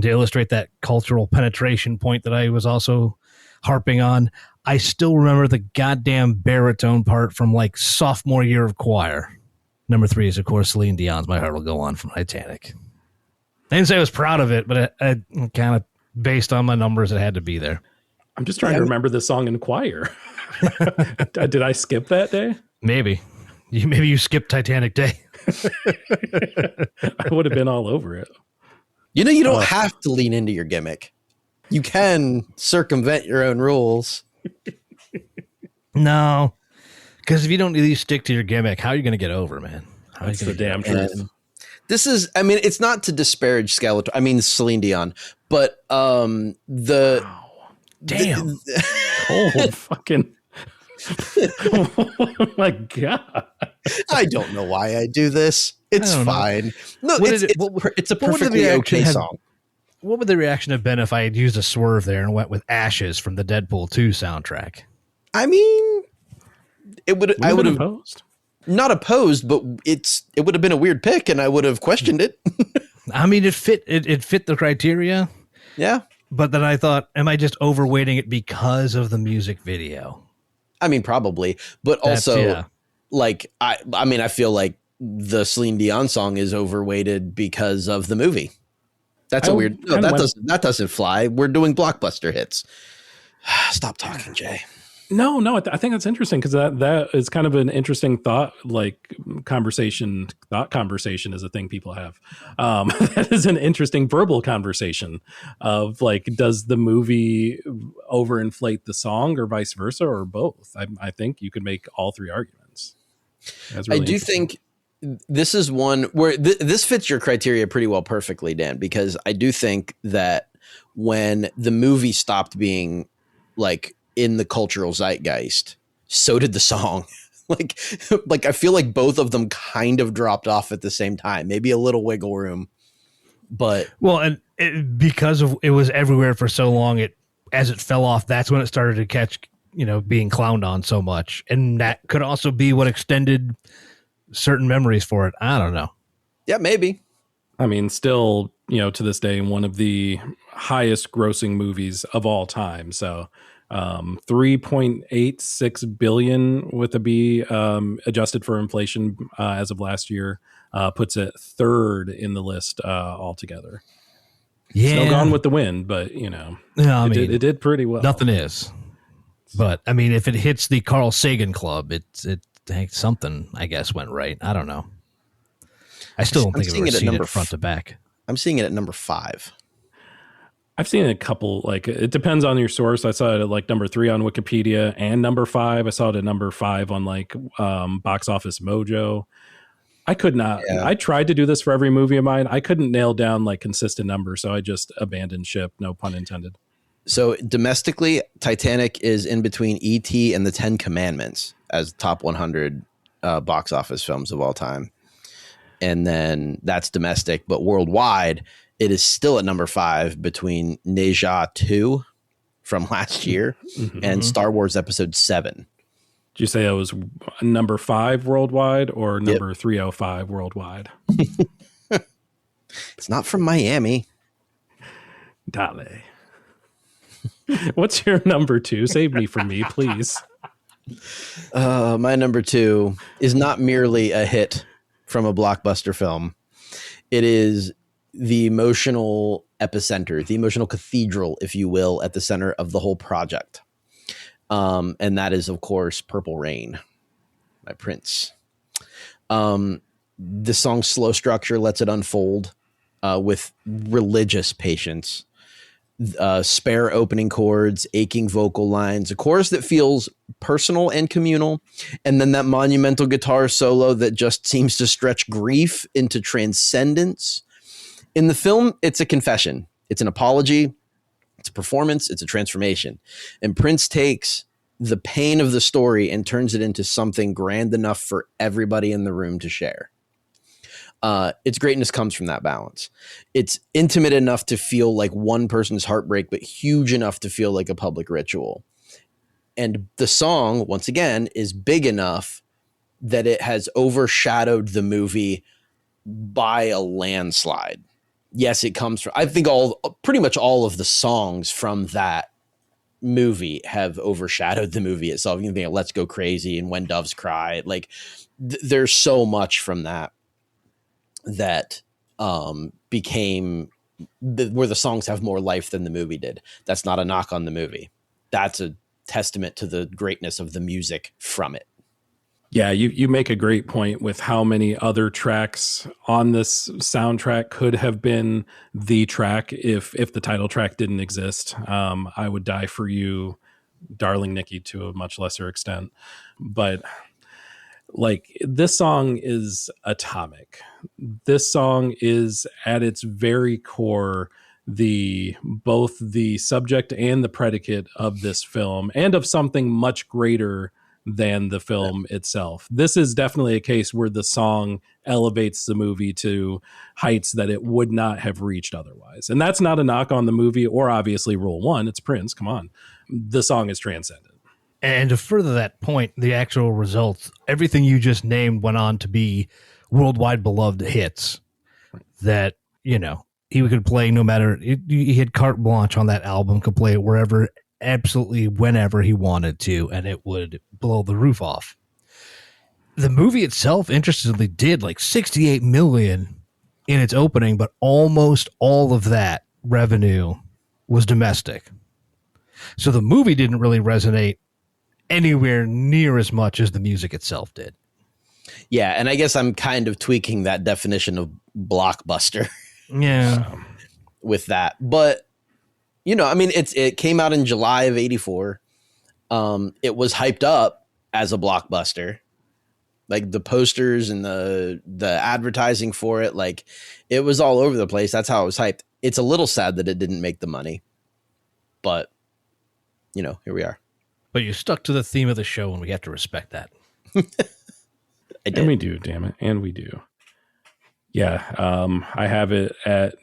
To illustrate that cultural penetration point that I was also harping on, I still remember the goddamn baritone part from like sophomore year of choir. Number 3 is, of course, Celine Dion's My Heart Will Go On from Titanic. I didn't say I was proud of it, but I kind of, based on my numbers, it had to be there. I'm just trying to remember the song in choir. Did I skip that day? Maybe you skipped Titanic Day. I would have been all over it. You don't have to lean into your gimmick. You can circumvent your own rules. No. Because if you don't at least stick to your gimmick, how are you going to get over, man? That's the damn truth. This is, it's not to disparage Celine Dion, but Damn. Oh, fucking. Oh my God. I don't know why I do this. It's fine. No, it's a perfectly okay song. What would the reaction have been if I had used a swerve there and went with Ashes from the Deadpool 2 soundtrack? I mean, I would have opposed. Not opposed, but it would have been a weird pick, and I would have questioned it. I mean, it fit the criteria. Yeah, but then I thought, am I just overweighting it because of the music video? I mean, probably, but also, like I feel like the Celine Dion song is overweighted because of the movie. That's a weird. No, that doesn't fly. We're doing blockbuster hits. Stop talking, Jay. No, I think that's interesting because that is kind of an interesting conversation. Thought conversation is a thing people have. That is an interesting verbal conversation of like, does the movie overinflate the song or vice versa or both? I think you could make all 3 arguments. Really I do think this is one where this fits your criteria pretty well, perfectly, Dan, because I do think that when the movie stopped being like in the cultural zeitgeist, so did the song. like I feel like both of them kind of dropped off at the same time, maybe a little wiggle room, but because of it was everywhere for so long, as it fell off, that's when it started to catch, being clowned on so much. And that could also be what extended certain memories for it. I don't know. Yeah, maybe. I mean, still, to this day, one of the highest grossing movies of all time. So 3.86 billion with a B, adjusted for inflation as of last year, puts it 3rd in the list altogether. Yeah, Still Gone with the Wind, but it did pretty well. Nothing is, but I mean, if it hits the Carl Sagan Club, something I guess went right. I don't know. I still don't think it was front to back. I'm seeing it at number 5. I've seen a couple, like it depends on your source. I saw it at like number 3 on Wikipedia and number 5. I saw it at number 5 on like Box Office Mojo. I could not. Yeah. I tried to do this for every movie of mine. I couldn't nail down like consistent numbers, so I just abandoned ship. No pun intended. So domestically, Titanic is in between E.T. and the 10 Commandments as top 100 box office films of all time. And then that's domestic, but worldwide, it is still at number 5 between Neja 2 from last year and Star Wars Episode 7. Did you say it was number 5 worldwide or number 305 worldwide? It's not from Miami. Dale. What's your number 2? Save me from me, please. My number 2 is not merely a hit from a blockbuster film. It is the emotional epicenter, the emotional cathedral, if you will, at the center of the whole project. And that is, of course, Purple Rain by Prince. The song's slow structure lets it unfold with religious patience. Spare opening chords, aching vocal lines, a chorus that feels personal and communal, and then that monumental guitar solo that just seems to stretch grief into transcendence. In the film, it's a confession. It's an apology. It's a performance. It's a transformation. And Prince takes the pain of the story and turns it into something grand enough for everybody in the room to share. Its greatness comes from that balance. It's intimate enough to feel like one person's heartbreak, but huge enough to feel like a public ritual. And the song, once again, is big enough that it has overshadowed the movie by a landslide. Yes, it comes from, I think pretty much all of the songs from that movie have overshadowed the movie itself. You can think of Let's Go Crazy and When Doves Cry. Like there's so much from that became where the songs have more life than the movie did. That's not a knock on the movie. That's a testament to the greatness of the music from it. Yeah, you make a great point with how many other tracks on this soundtrack could have been the track if the title track didn't exist. I Would Die For You, Darling Nikki to a much lesser extent. But like this song is atomic. This song is at its very core both the subject and the predicate of this film and of something much greater than the film itself. This is definitely a case where the song elevates the movie to heights that it would not have reached otherwise. And that's not a knock on the movie or obviously Rule 1. It's Prince. Come on. The song is transcendent. And to further that point, the actual results, everything you just named went on to be worldwide beloved hits that, you know, he could play no matter, he had carte blanche on that album, could play it wherever, absolutely whenever he wanted to, and it would blow the roof off. The movie itself, interestingly, did like $68 million in its opening, but almost all of that revenue was domestic. So the movie didn't really resonate anywhere near as much as the music itself did. Yeah, and I guess I'm kind of tweaking that definition of blockbuster. Yeah. With that. But, you know, I mean, it came out in July of 84. It was hyped up as a blockbuster. Like the posters and the advertising for it, like it was all over the place. That's how it was hyped. It's a little sad that it didn't make the money. But, you know, here we are. But you stuck to the theme of the show, and we have to respect that. And we do, damn it. And we do. Yeah. I have it at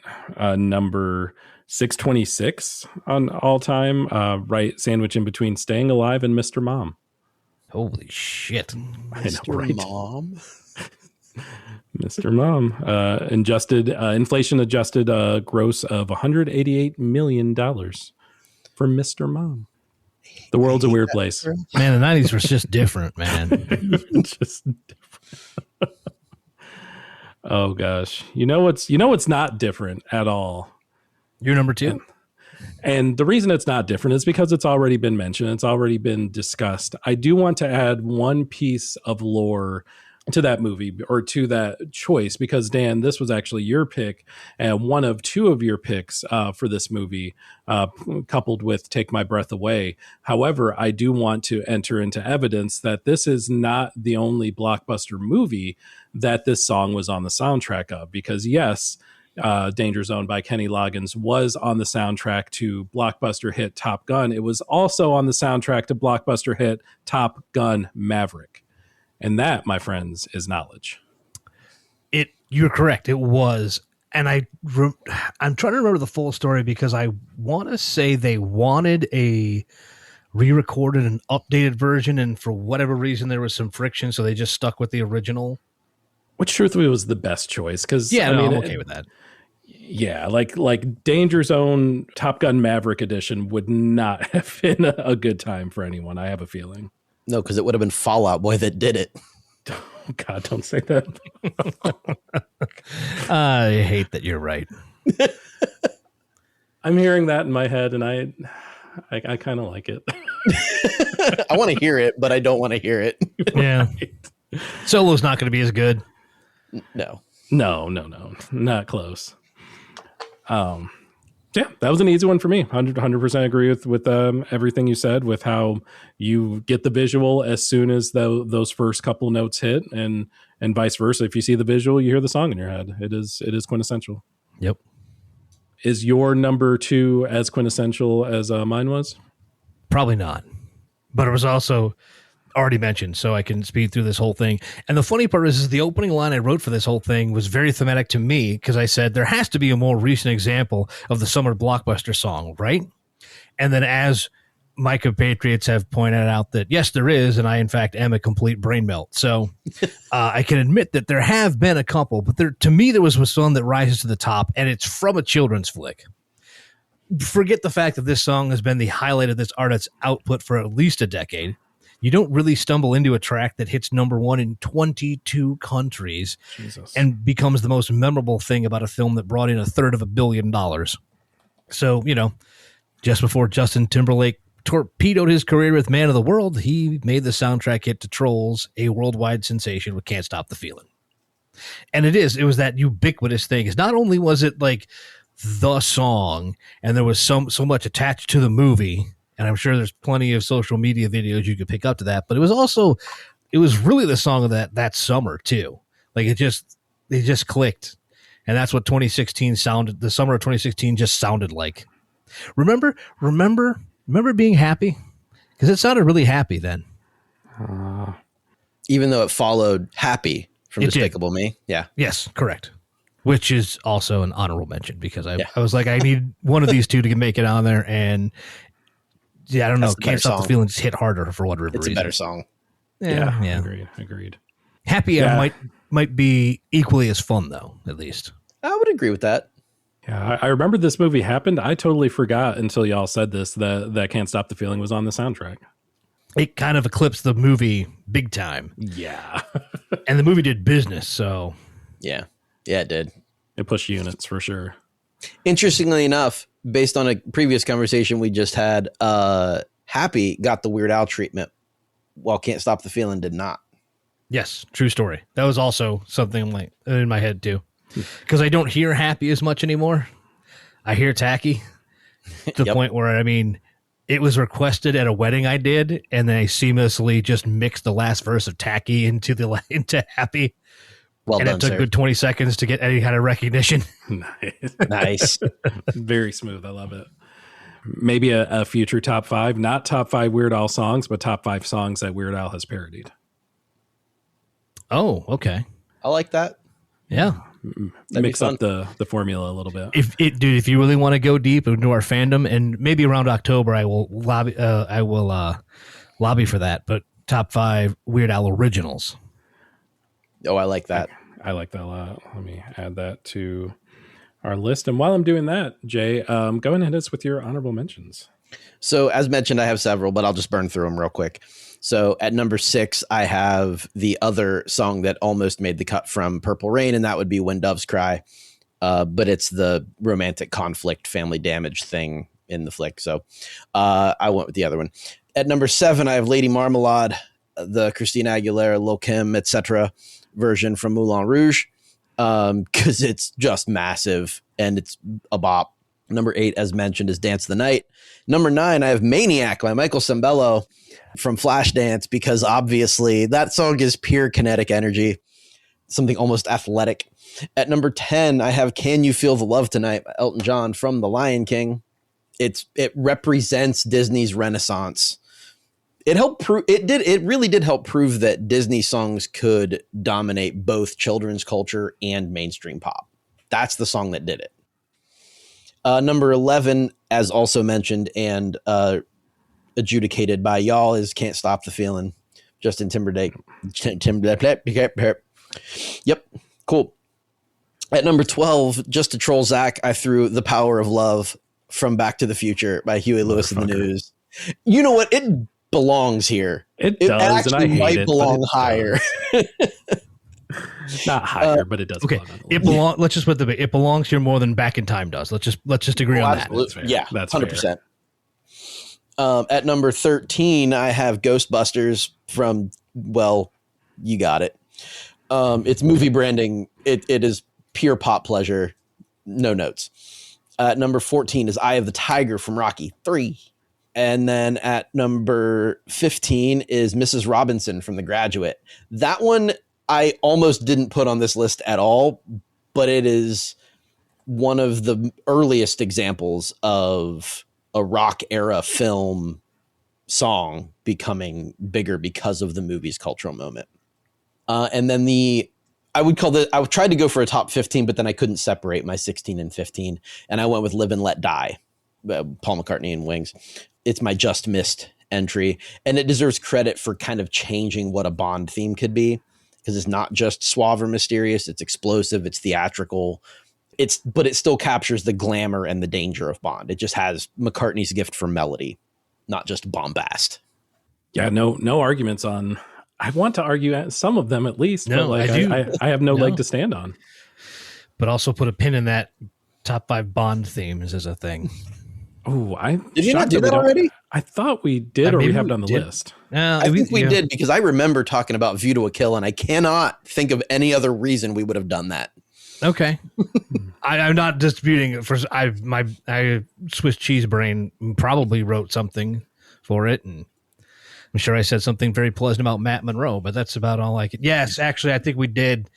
number 626 on all time, right sandwich in between Staying Alive and Mr. Mom. Holy shit. I know, right? Mom. Mr. Mom. Inflation adjusted gross of $188 million for Mr. Mom. The world's a weird place. Man, the 90s was just different, man. Just different. Oh gosh. You know what's not different at all? You're number 2. And the reason it's not different is because it's already been mentioned. It's already been discussed. I do want to add one piece of lore to that movie or to that choice, because Dan, this was actually your pick and one of two of your picks for this movie, coupled with Take My Breath Away. However, I do want to enter into evidence that this is not the only Blockbuster movie that this song was on the soundtrack of, because yes, Danger Zone by Kenny Loggins was on the soundtrack to Blockbuster hit Top Gun. It was also on the soundtrack to Blockbuster hit Top Gun Maverick. And that, my friends, is knowledge. You're correct. It was. And I'm trying to remember the full story because I want to say they wanted a re-recorded and updated version, and for whatever reason there was some friction, so they just stuck with the original. Which truthfully was the best choice, because I'm okay with that. Yeah, like Danger Zone Top Gun Maverick edition would not have been a good time for anyone, I have a feeling. No, because it would have been Fall Out Boy that did it. Oh, God, don't say that. I hate that you're right. I'm hearing that in my head, and I kind of like it. I want to hear it, but I don't want to hear it. Yeah. Right. Solo's not going to be as good. No, not close. Yeah, that was an easy one for me. 100% agree with everything you said, with how you get the visual as soon as those first couple notes hit, and vice versa. If you see the visual, you hear the song in your head. It is quintessential. Yep. Is your number 2 as quintessential as mine was? Probably not. But it was also already mentioned, so I can speed through this whole thing. And the funny part is the opening line I wrote for this whole thing was very thematic to me, because I said there has to be a more recent example of the summer blockbuster song, right? And then as my compatriots have pointed out that yes, there is, and I in fact am a complete brain melt. So I can admit that there have been a couple, but to me there was one that rises to the top, and it's from a children's flick. Forget the fact that this song has been the highlight of this artist's output for at least a decade. You don't really stumble into a track that hits number 1 in 22 countries. Jesus. And becomes the most memorable thing about a film that brought in $350 million. So, just before Justin Timberlake torpedoed his career with Man of the World, he made the soundtrack hit to Trolls a worldwide sensation with Can't Stop the Feeling. And it was that ubiquitous thing. Is not only was it like the song, and there was so much attached to the movie, and I'm sure there's plenty of social media videos you could pick up to that, but it was really the song of that summer too. Like it just clicked. And that's what 2016 sounded, the summer of 2016 just sounded like. Remember being happy? Because it sounded really happy then. Even though it followed Happy from Despicable Me. Yeah. Yes, correct. Which is also an honorable mention, because I was like, I need one of these two to make it on there, and I don't know. Can't Stop the Feeling just hit harder for whatever reason. It's a better song. Yeah. Agreed. Happy might be equally as fun, though, at least. I would agree with that. Yeah, I remember this movie happened. I totally forgot until y'all said this, that Can't Stop the Feeling was on the soundtrack. It kind of eclipsed the movie big time. Yeah. And the movie did business, so. Yeah, it did. It pushed units for sure. Interestingly enough, based on a previous conversation we just had, Happy got the Weird Al treatment, while Can't Stop the Feeling did not. Yes, true story. That was also something like in my head too, because I don't hear Happy as much anymore. I hear Tacky to the point where, it was requested at a wedding I did, and then I seamlessly just mixed the last verse of Tacky into Happy. Well and done, it took sir. a good 20 seconds to get any kind of recognition. Nice. Very smooth. I love it. Maybe a future top 5, not top 5 Weird Al songs, but top 5 songs that Weird Al has parodied. Oh, okay. I like that. Yeah. Mix up the formula a little bit. If you really want to go deep into our fandom, and maybe around October, I will lobby for that. But top 5 Weird Al originals. Oh, I like that. I like that a lot. Let me add that to our list. And while I'm doing that, Jay, go ahead and hit us with your honorable mentions. So as mentioned, I have several, but I'll just burn through them real quick. So at number 6, I have the other song that almost made the cut from Purple Rain, and that would be When Doves Cry. But it's the romantic conflict, family damage thing in the flick. So I went with the other one. At number 7, I have Lady Marmalade. the Christina Aguilera, Lil Kim, etc. version from Moulin Rouge, because it's just massive and it's a bop. Number 8, as mentioned, is Dance of the Night. Number 9, I have Maniac by Michael Sembello from Flashdance, because obviously that song is pure kinetic energy, something almost athletic. At number 10, I have Can You Feel the Love Tonight by Elton John from The Lion King. It represents Disney's renaissance. It really did help prove that Disney songs could dominate both children's culture and mainstream pop. That's the song that did it. Number 11, as also mentioned and adjudicated by y'all, is Can't Stop the Feeling. Justin Timberlake. Yep. Cool. At number 12, just to troll Zack, I threw The Power of Love from Back to the Future by Huey Lewis and the News. You know what? It belongs here. It does, actually and I hate might it, belong higher. Not higher, but it does. Okay, let's just put it belongs here more than Back in Time does. Let's just agree on absolutely. that. Yeah, that's 100%. At number 13, I have Ghostbusters from, well, you got it. It's movie branding. It is pure pop pleasure. No notes. At number 14 is Eye of the Tiger from Rocky 3. And then at number 15 is Mrs. Robinson from The Graduate. That one I almost didn't put on this list at all, but it is one of the earliest examples of a rock era film song becoming bigger because of the movie's cultural moment. And then I would try to go for a top 15, but then I couldn't separate my 16 and 15. And I went with Live and Let Die, Paul McCartney and Wings. It's my just missed entry. And it deserves credit for kind of changing what a Bond theme could be, because it's not just suave or mysterious. It's explosive. It's theatrical. But it still captures the glamour and the danger of Bond. It just has McCartney's gift for melody, not just bombast. Yeah, no arguments on. I want to argue some of them at least. No, but I have no leg to stand on. But also put a pin in that top 5 Bond themes as a thing. Oh, did you not do that already? I thought we did, or we have it on the list. I think we did, because I remember talking about View to a Kill, and I cannot think of any other reason we would have done that. Okay. I'm not disputing it. My Swiss cheese brain probably wrote something for it, and I'm sure I said something very pleasant about Matt Monroe, but that's about all I could. Yes, actually, I think we did,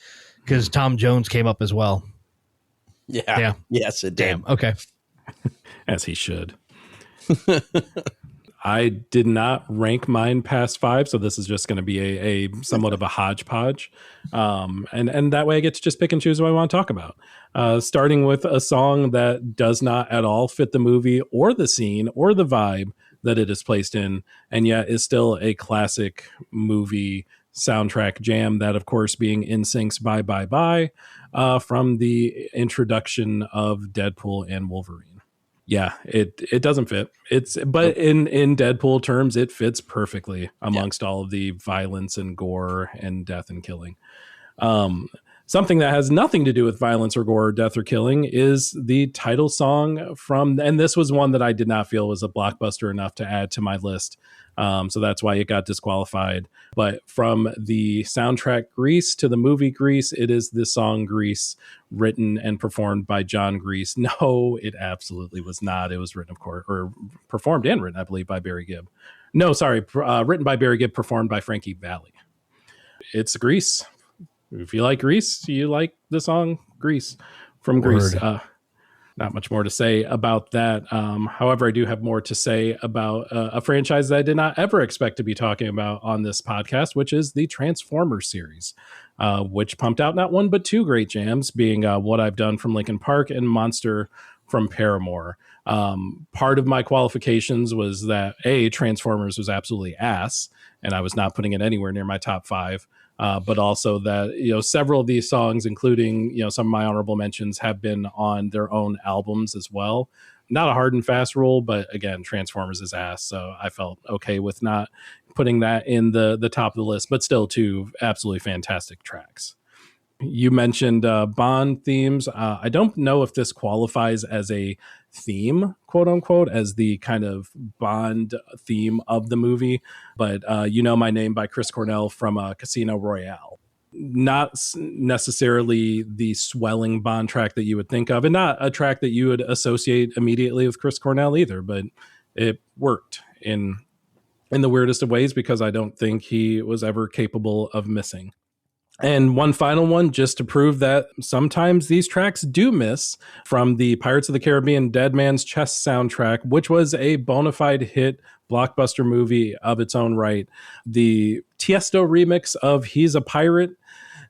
because Tom Jones came up as well. Yeah. Yes, it did. Damn. Okay. As he should. I did not rank mine past 5, so this is just going to be a somewhat of a hodgepodge. And that way I get to just pick and choose what I want to talk about. Starting with a song that does not at all fit the movie or the scene or the vibe that it is placed in, and yet is still a classic movie soundtrack jam, that of course being NSYNC's Bye Bye Bye, from the introduction of Deadpool and Wolverine. Yeah, it doesn't fit. But in Deadpool terms, it fits perfectly amongst all of the violence and gore and death and killing. Something that has nothing to do with violence or gore or death or killing is the title song from, and this was one that I did not feel was a blockbuster enough to add to my list. So that's why it got disqualified. But from the soundtrack Grease to the movie Grease, it is the song Grease, written and performed by John Grease. No, it absolutely was not. It was written, of course, or performed and written, I believe, by Barry Gibb. No, sorry, written by Barry Gibb, performed by Frankie Valli. It's Grease. If you like Grease, you like the song Grease from Grease. Not much more to say about that. However, I do have more to say about a franchise that I did not ever expect to be talking about on this podcast, which is the Transformers series, which pumped out not one but 2 great jams, being What I've Done from Linkin Park and Monster from Paramore. Part of my qualifications was that Transformers was absolutely ass, and I was not putting it anywhere near my top 5. But also that, several of these songs, including, some of my honorable mentions, have been on their own albums as well. Not a hard and fast rule, but again, Transformers is ass. So I felt okay with not putting that in the top of the list, but still 2 absolutely fantastic tracks. You mentioned Bond themes. I don't know if this qualifies as a theme, quote unquote, as the kind of Bond theme of the movie. But You Know My Name by Chris Cornell from Casino Royale. Not necessarily the swelling Bond track that you would think of, and not a track that you would associate immediately with Chris Cornell either, but it worked in the weirdest of ways because I don't think he was ever capable of missing. And one final one, just to prove that sometimes these tracks do miss, from the Pirates of the Caribbean Dead Man's Chest soundtrack, which was a bona fide hit blockbuster movie of its own right. The Tiesto remix of He's a Pirate,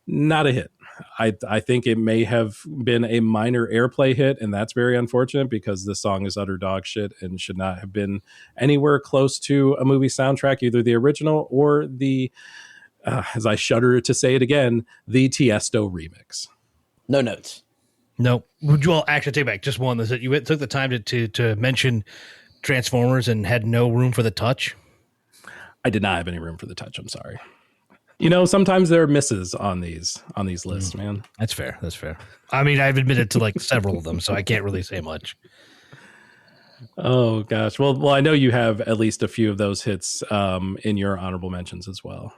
not a hit. I think it may have been a minor airplay hit, and that's very unfortunate because this song is utter dog shit and should not have been anywhere close to a movie soundtrack, either the original or the as I shudder to say it again, the Tiesto remix. No notes. No. Well, actually, take back just one. Is that you took the time to mention Transformers and had no room for the touch? I did not have any room for the touch. I'm sorry. You know, sometimes there are misses on these lists, man. That's fair. That's fair. I mean, I've admitted to like several of them, so I can't really say much. Oh gosh. Well, I know you have at least a few of those hits in your honorable mentions as well.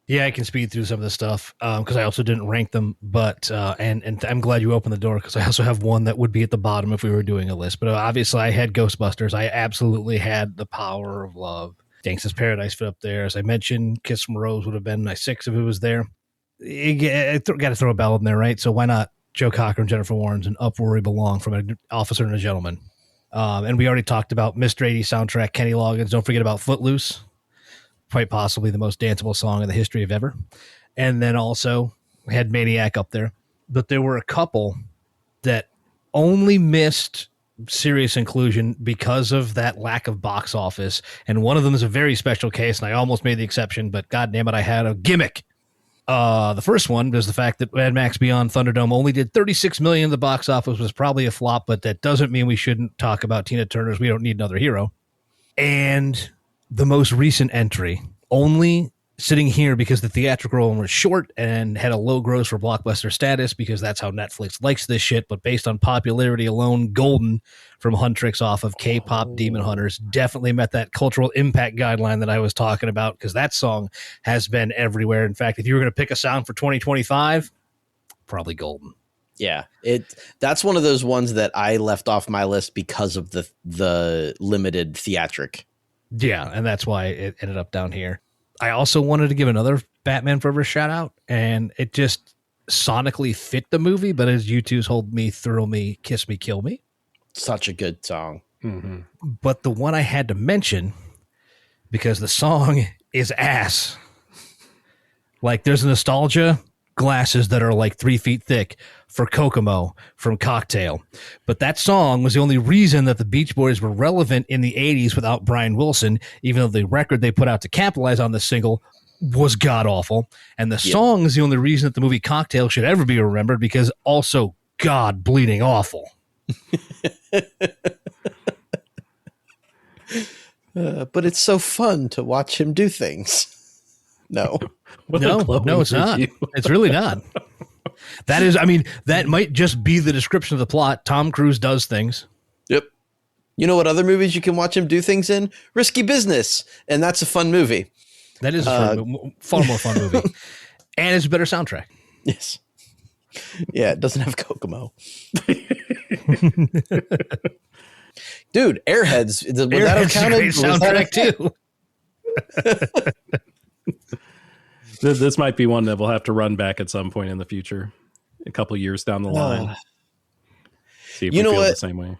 Yeah, I can speed through some of this stuff because I also didn't rank them, but and I'm glad you opened the door because I also have one that would be at the bottom if we were doing a list. But obviously, I had Ghostbusters. I absolutely had The Power of Love. Gangsta's Paradise fit up there. As I mentioned, Kiss from a Rose would have been my 6 if it was there. I got to throw a ballad in there, right? So why not Joe Cocker and Jennifer Warnes and Up Where We Belong from An Officer and a Gentleman? And we already talked about Mr. 80s soundtrack, Kenny Loggins. Don't forget about Footloose. Quite possibly the most danceable song in the history of ever. And then also we had Maniac up there. But there were a couple that only missed serious inclusion because of that lack of box office. And one of them is a very special case, and I almost made the exception, but God damn it, I had a gimmick. The first one was the fact that Mad Max Beyond Thunderdome only did $36 million. The box office was probably a flop, but that doesn't mean we shouldn't talk about Tina Turner's We Don't Need Another Hero. And the most recent entry, only sitting here because the theatrical one was short and had a low gross for Blockbuster status because that's how Netflix likes this shit. But based on popularity alone, Golden from Huntrix off of K-Pop Demon Hunters definitely met that cultural impact guideline that I was talking about because that song has been everywhere. In fact, if you were going to pick a sound for 2025, probably Golden. Yeah, that's one of those ones that I left off my list because of the limited theatric. Yeah, and that's why it ended up down here. I also wanted to give another Batman Forever shout out, and it just sonically fit the movie, but as U2's Hold Me, Thrill Me, Kiss Me, Kill Me. Such a good song. Mm-hmm. But the one I had to mention, because the song is ass. Like there's a nostalgia glasses that are like 3 feet thick for Kokomo from Cocktail. But that song was the only reason that the Beach Boys were relevant in the 80s without Brian Wilson, even though the record they put out to capitalize on this single was god-awful. And the song is the only reason that the movie Cocktail should ever be remembered because also god-bleeding awful. But it's so fun to watch him do things. No. No, it's not. It's really not. That is, I mean, that might just be the description of the plot. Tom Cruise does things. Yep. You know what other movies you can watch him do things in? Risky Business. And that's a fun movie. That is a far more fun movie. And it's a better soundtrack. Yes. Yeah, it doesn't have Kokomo. Dude, Airheads. Would that have counted? Great soundtrack too. This might be one that we'll have to run back at some point in the future, a couple years down the line. See if you we know feel what? the same way.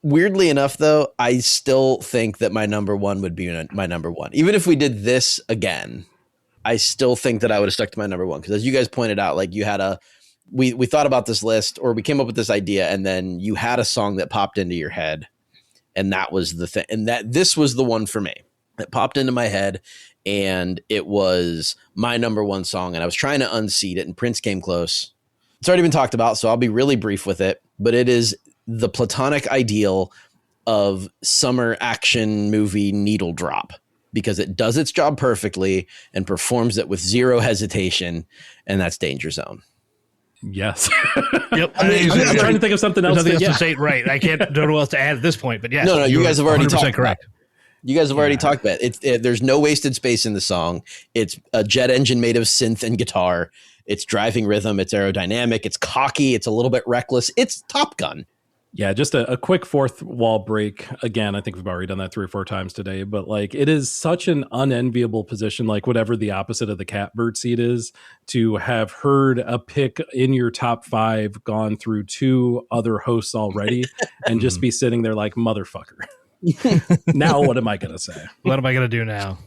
Weirdly enough, though, I still think that my number one would be my number one. Even if we did this again, I still think that I would have stuck to my number one. Because as you guys pointed out, like you had we thought about this list or we came up with this idea and then you had a song that popped into your head. And that was the thing. And this was the one for me that popped into my head. And it was my number one song. And I was trying to unseat it and Prince came close. It's already been talked about, so I'll be really brief with it. But it is the platonic ideal of summer action movie needle drop because it does its job perfectly and performs it with zero hesitation. And that's Danger Zone. Yes. Yep. I'm trying to think of something else. Nothing else to say. Right. I don't know what else to add at this point, but yes. No, you guys have already talked correct. about it. You guys have already talked about it. There's no wasted space in the song. It's a jet engine made of synth and guitar. It's driving rhythm. It's aerodynamic. It's cocky. It's a little bit reckless. It's Top Gun. Yeah, just a quick fourth wall break. Again, I think we've already done that 3 or 4 times today, but like it is such an unenviable position, like whatever the opposite of the catbird seat is, to have heard a pick in your top 5 gone through 2 other hosts already and just be sitting there like, motherfucker. Now what am I going to say? What am I going to do now?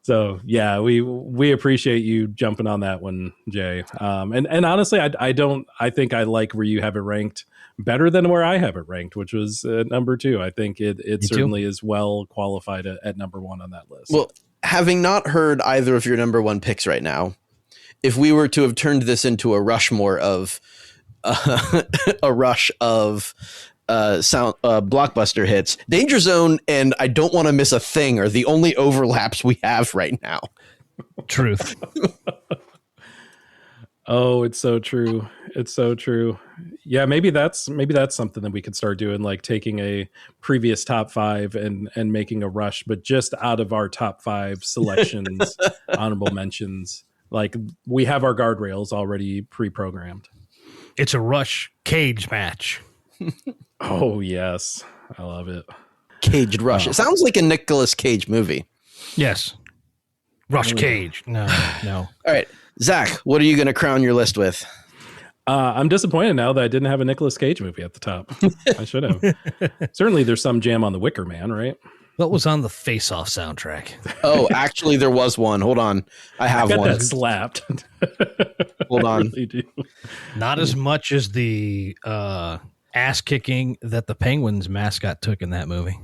So yeah, we appreciate you jumping on that one, Jay. And honestly, I think I like where you have it ranked better than where I have it ranked, which was number 2. I think it certainly is well qualified at number 1 on that list. Well, having not heard either of your number 1 picks right now, if we were to have turned this into a Rushmore of a rush of Blockbuster hits, Danger Zone and I Don't Want to Miss a Thing are the only overlaps we have right now. Truth. Oh, it's so true. It's so true. Yeah, maybe that's something that we could start doing, like taking a previous top 5 and making a rush, but just out of our top 5 selections, honorable mentions. Like we have our guardrails already pre-programmed. It's a Rush cage match. Oh, yes. I love it. Caged Rush. It sounds like a Nicolas Cage movie. Yes. Rush Cage. No. All right. Zach, what are you going to crown your list with? I'm disappointed now that I didn't have a Nicolas Cage movie at the top. I should have. Certainly there's some jam on The Wicker Man, right? What was on the Face Off soundtrack? Oh, actually there was one. Hold on. I have one. That slapped. Hold on. I really do. Not as much as the ass kicking that the Penguins mascot took in that movie.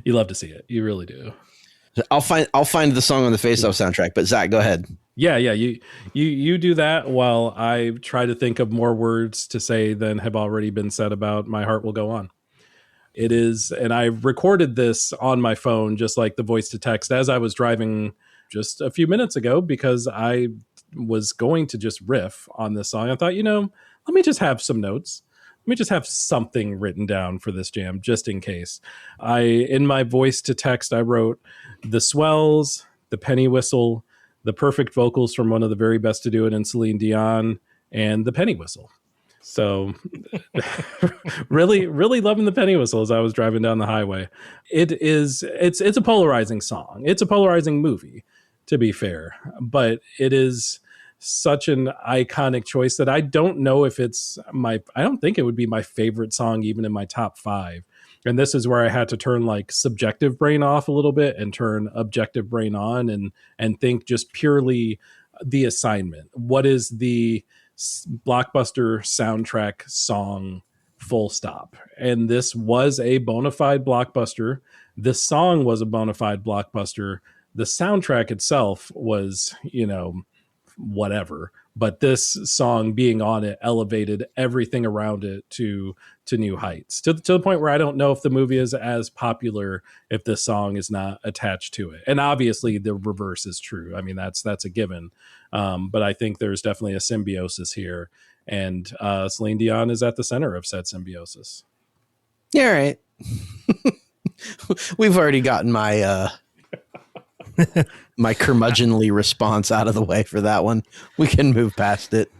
You love to see it. You really do. I'll find the song on the Face Off soundtrack, but Zach, go ahead. Yeah. You do that while I try to think of more words to say than have already been said about My Heart Will Go On. It is, and I recorded this on my phone, just like the voice to text, as I was driving just a few minutes ago, because I was going to just riff on this song. I thought, let me just have some notes. Let me just have something written down for this jam, just in case. In my voice to text, I wrote the swells, the penny whistle, the perfect vocals from one of the very best to do it in Celine Dion, and the penny whistle. So really, really loving the penny whistle as I was driving down the highway. It's a polarizing song. It's a polarizing movie, to be fair, but it is such an iconic choice that I don't know if I don't think it would be my favorite song, even in my top 5. And this is where I had to turn like subjective brain off a little bit and turn objective brain on and think just purely the assignment. What is the Blockbuster soundtrack song, full stop? And this was a bona fide blockbuster. This song was a bona fide blockbuster. The soundtrack itself was, whatever. But this song being on it elevated everything around it to new heights, to the point where I don't know if the movie is as popular if this song is not attached to it. And obviously the reverse is true. I mean, that's a given. But I think there's definitely a symbiosis here. And Celine Dion is at the center of said symbiosis. Yeah, right. We've already gotten my my curmudgeonly response out of the way for that one. We can move past it.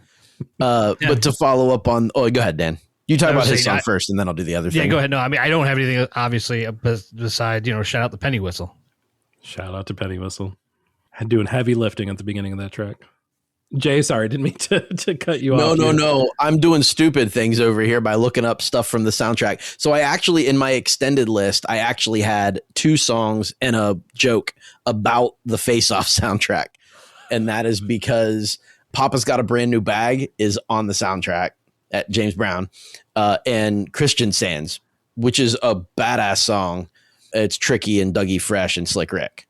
But to follow up on, go ahead, Dan. You talk about his song first, and then I'll do the other thing. Yeah, go ahead. No, I mean, I don't have anything, obviously, besides, shout out the penny whistle. Shout out to penny whistle. Doing heavy lifting at the beginning of that track. Jay, sorry, didn't mean to cut you off. No. I'm doing stupid things over here by looking up stuff from the soundtrack. So I actually, in my extended list, I actually had 2 songs and a joke about the Face Off soundtrack. And that is because Papa's Got a Brand New Bag is on the soundtrack at James Brown, and Christian Sands, which is a badass song. It's tricky and Dougie Fresh and Slick Rick.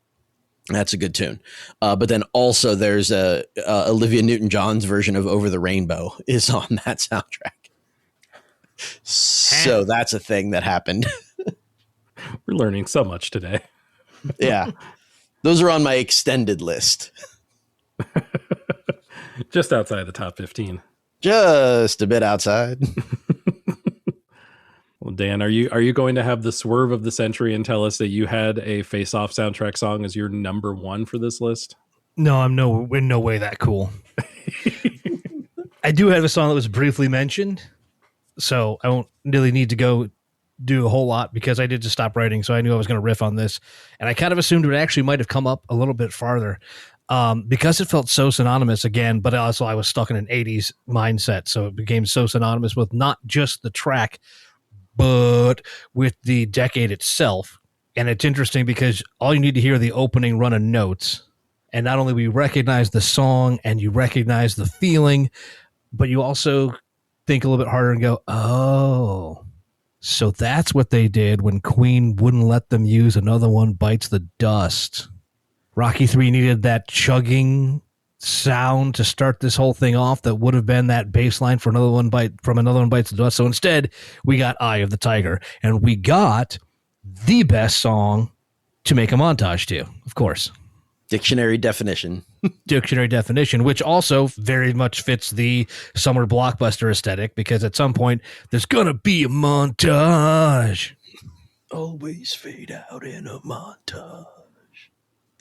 That's a good tune. But then also there's Olivia Newton-John's version of Over the Rainbow is on that soundtrack. So that's a thing that happened. We're learning so much today. Yeah. Those are on my extended list. Just outside the top 15. Just a bit outside. Well, Dan, are you going to have the swerve of the century and tell us that you had a Face Off soundtrack song as your number one for this list? No, I'm in no way that cool. I do have a song that was briefly mentioned, so I won't really need to go do a whole lot because I did just stop writing, so I knew I was going to riff on this, and I kind of assumed it actually might have come up a little bit farther because it felt so synonymous again, but also I was stuck in an 80s mindset, so it became so synonymous with not just the track, but with the decade itself. And it's interesting because all you need to hear the opening run of notes, and not only will you recognize the song and you recognize the feeling, but you also think a little bit harder and go, oh, so that's what they did when Queen wouldn't let them use Another One Bites the Dust. Rocky 3 needed that chugging sound to start this whole thing off that would have been that bass line for Another One Bites the Dust. So instead, we got Eye of the Tiger, and we got the best song to make a montage to, of course. Dictionary definition, which also very much fits the summer blockbuster aesthetic, because at some point there's gonna be a montage. Always fade out in a montage.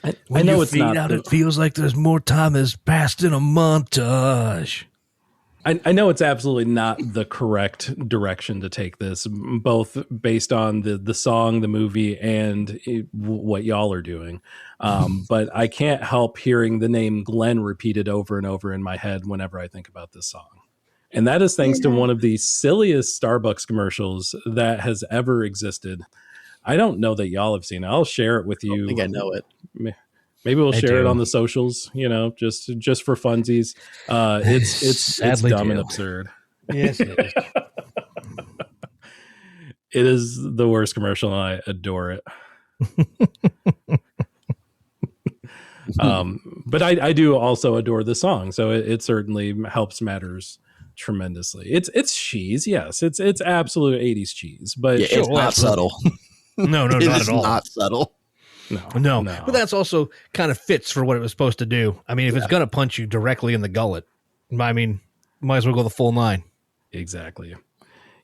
I know it's not. It feels like there's more time has passed in a montage. I know it's absolutely not the correct direction to take this, both based on the song, the movie, and what y'all are doing. But I can't help hearing the name Glenn repeated over and over in my head whenever I think about this song. And that is thanks to one of the silliest Starbucks commercials that has ever existed. I don't know that y'all have seen it. I'll share it with you. I think I know it. Maybe we'll share it on the socials, just for funsies. It's dumb and absurd. Yes, it is. It is the worst commercial, and I adore it. But I do also adore the song, so it certainly helps matters tremendously. It's cheese, yes. It's absolute 80s cheese, but it's not subtle. No, not at all. Not subtle. No. But that's also kind of fits for what it was supposed to do. I mean, if it's going to punch you directly in the gullet, I mean, might as well go the full 9. Exactly.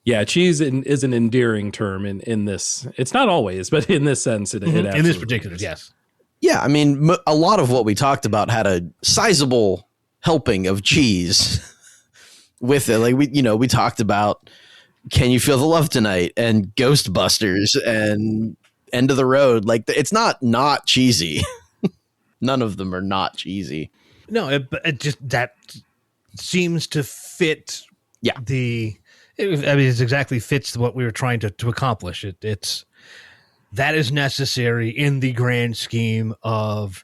Yeah, cheese is an endearing term in this. It's not always, but in this sense, it in this particular, is. Yes. Yeah, I mean, a lot of what we talked about had a sizable helping of cheese with it. Like we talked about Can You Feel the Love Tonight and Ghostbusters and End of the Road. Like, it's not cheesy. None of them are not cheesy. No, it just that seems to fit. Yeah, it exactly fits what we were trying to accomplish. It's that is necessary in the grand scheme of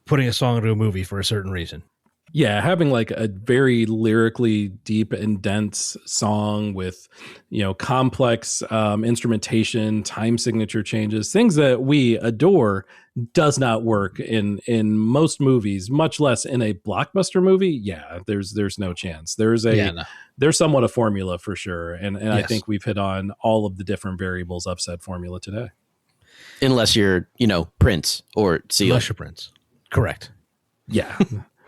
putting a song into a movie for a certain reason. Yeah, having like a very lyrically deep and dense song with, complex instrumentation, time signature changes, things that we adore, does not work in most movies, much less in a blockbuster movie. Yeah, there's no chance. There's somewhat a formula for sure, and yes. I think we've hit on all of the different variables of said formula today. Unless you're, Prince or Seal. Unless you're Prince, correct? Yeah.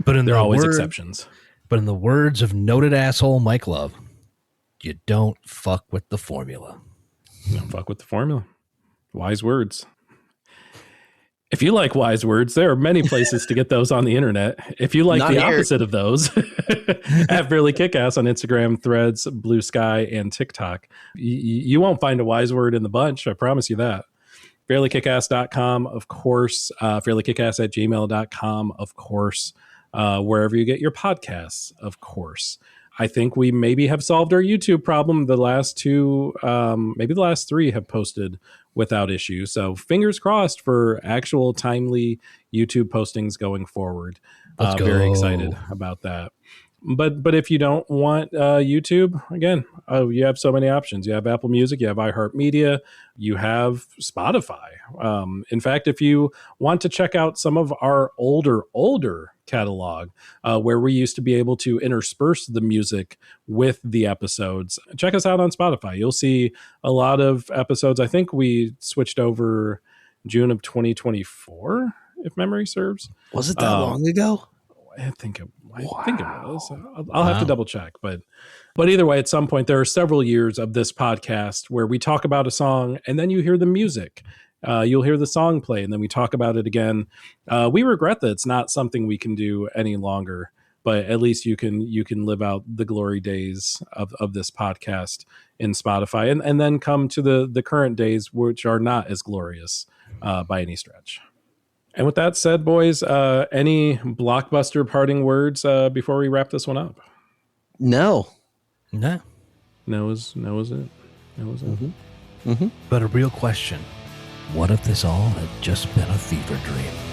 But there are always exceptions. But in the words of noted asshole Mike Love, you don't fuck with the formula. You don't fuck with the formula. Wise words. If you like wise words, there are many places to get those on the internet. If you like the opposite of those, at Fairly KickAss on Instagram, Threads, Blue Sky, and TikTok. You won't find a wise word in the bunch. I promise you that. FairlyKickAss.com, of course. FairlyKickAss@gmail.com, of course. Wherever you get your podcasts, of course. I think we maybe have solved our YouTube problem. The last 2, maybe the last 3 have posted without issue. So fingers crossed for actual timely YouTube postings going forward. Very excited about that. But if you don't want YouTube, again, you have so many options. You have Apple Music, you have iHeartMedia, you have Spotify. In fact, if you want to check out some of our older catalog, where we used to be able to intersperse the music with the episodes, check us out on Spotify. You'll see a lot of episodes. I think we switched over June of 2024, if memory serves. Was it that long ago? I think it I think it was. I'll have to double check, but either way, at some point there are several years of this podcast where we talk about a song and then you hear the music. You'll hear the song play and then we talk about it again. We regret that it's not something we can do any longer, but at least you can live out the glory days of this podcast in Spotify and then come to the current days, which are not as glorious by any stretch. And with that said, boys, any Blockbuster parting words before we wrap this one up? No. No is it. No is it. But a real question, what if this all had just been a fever dream?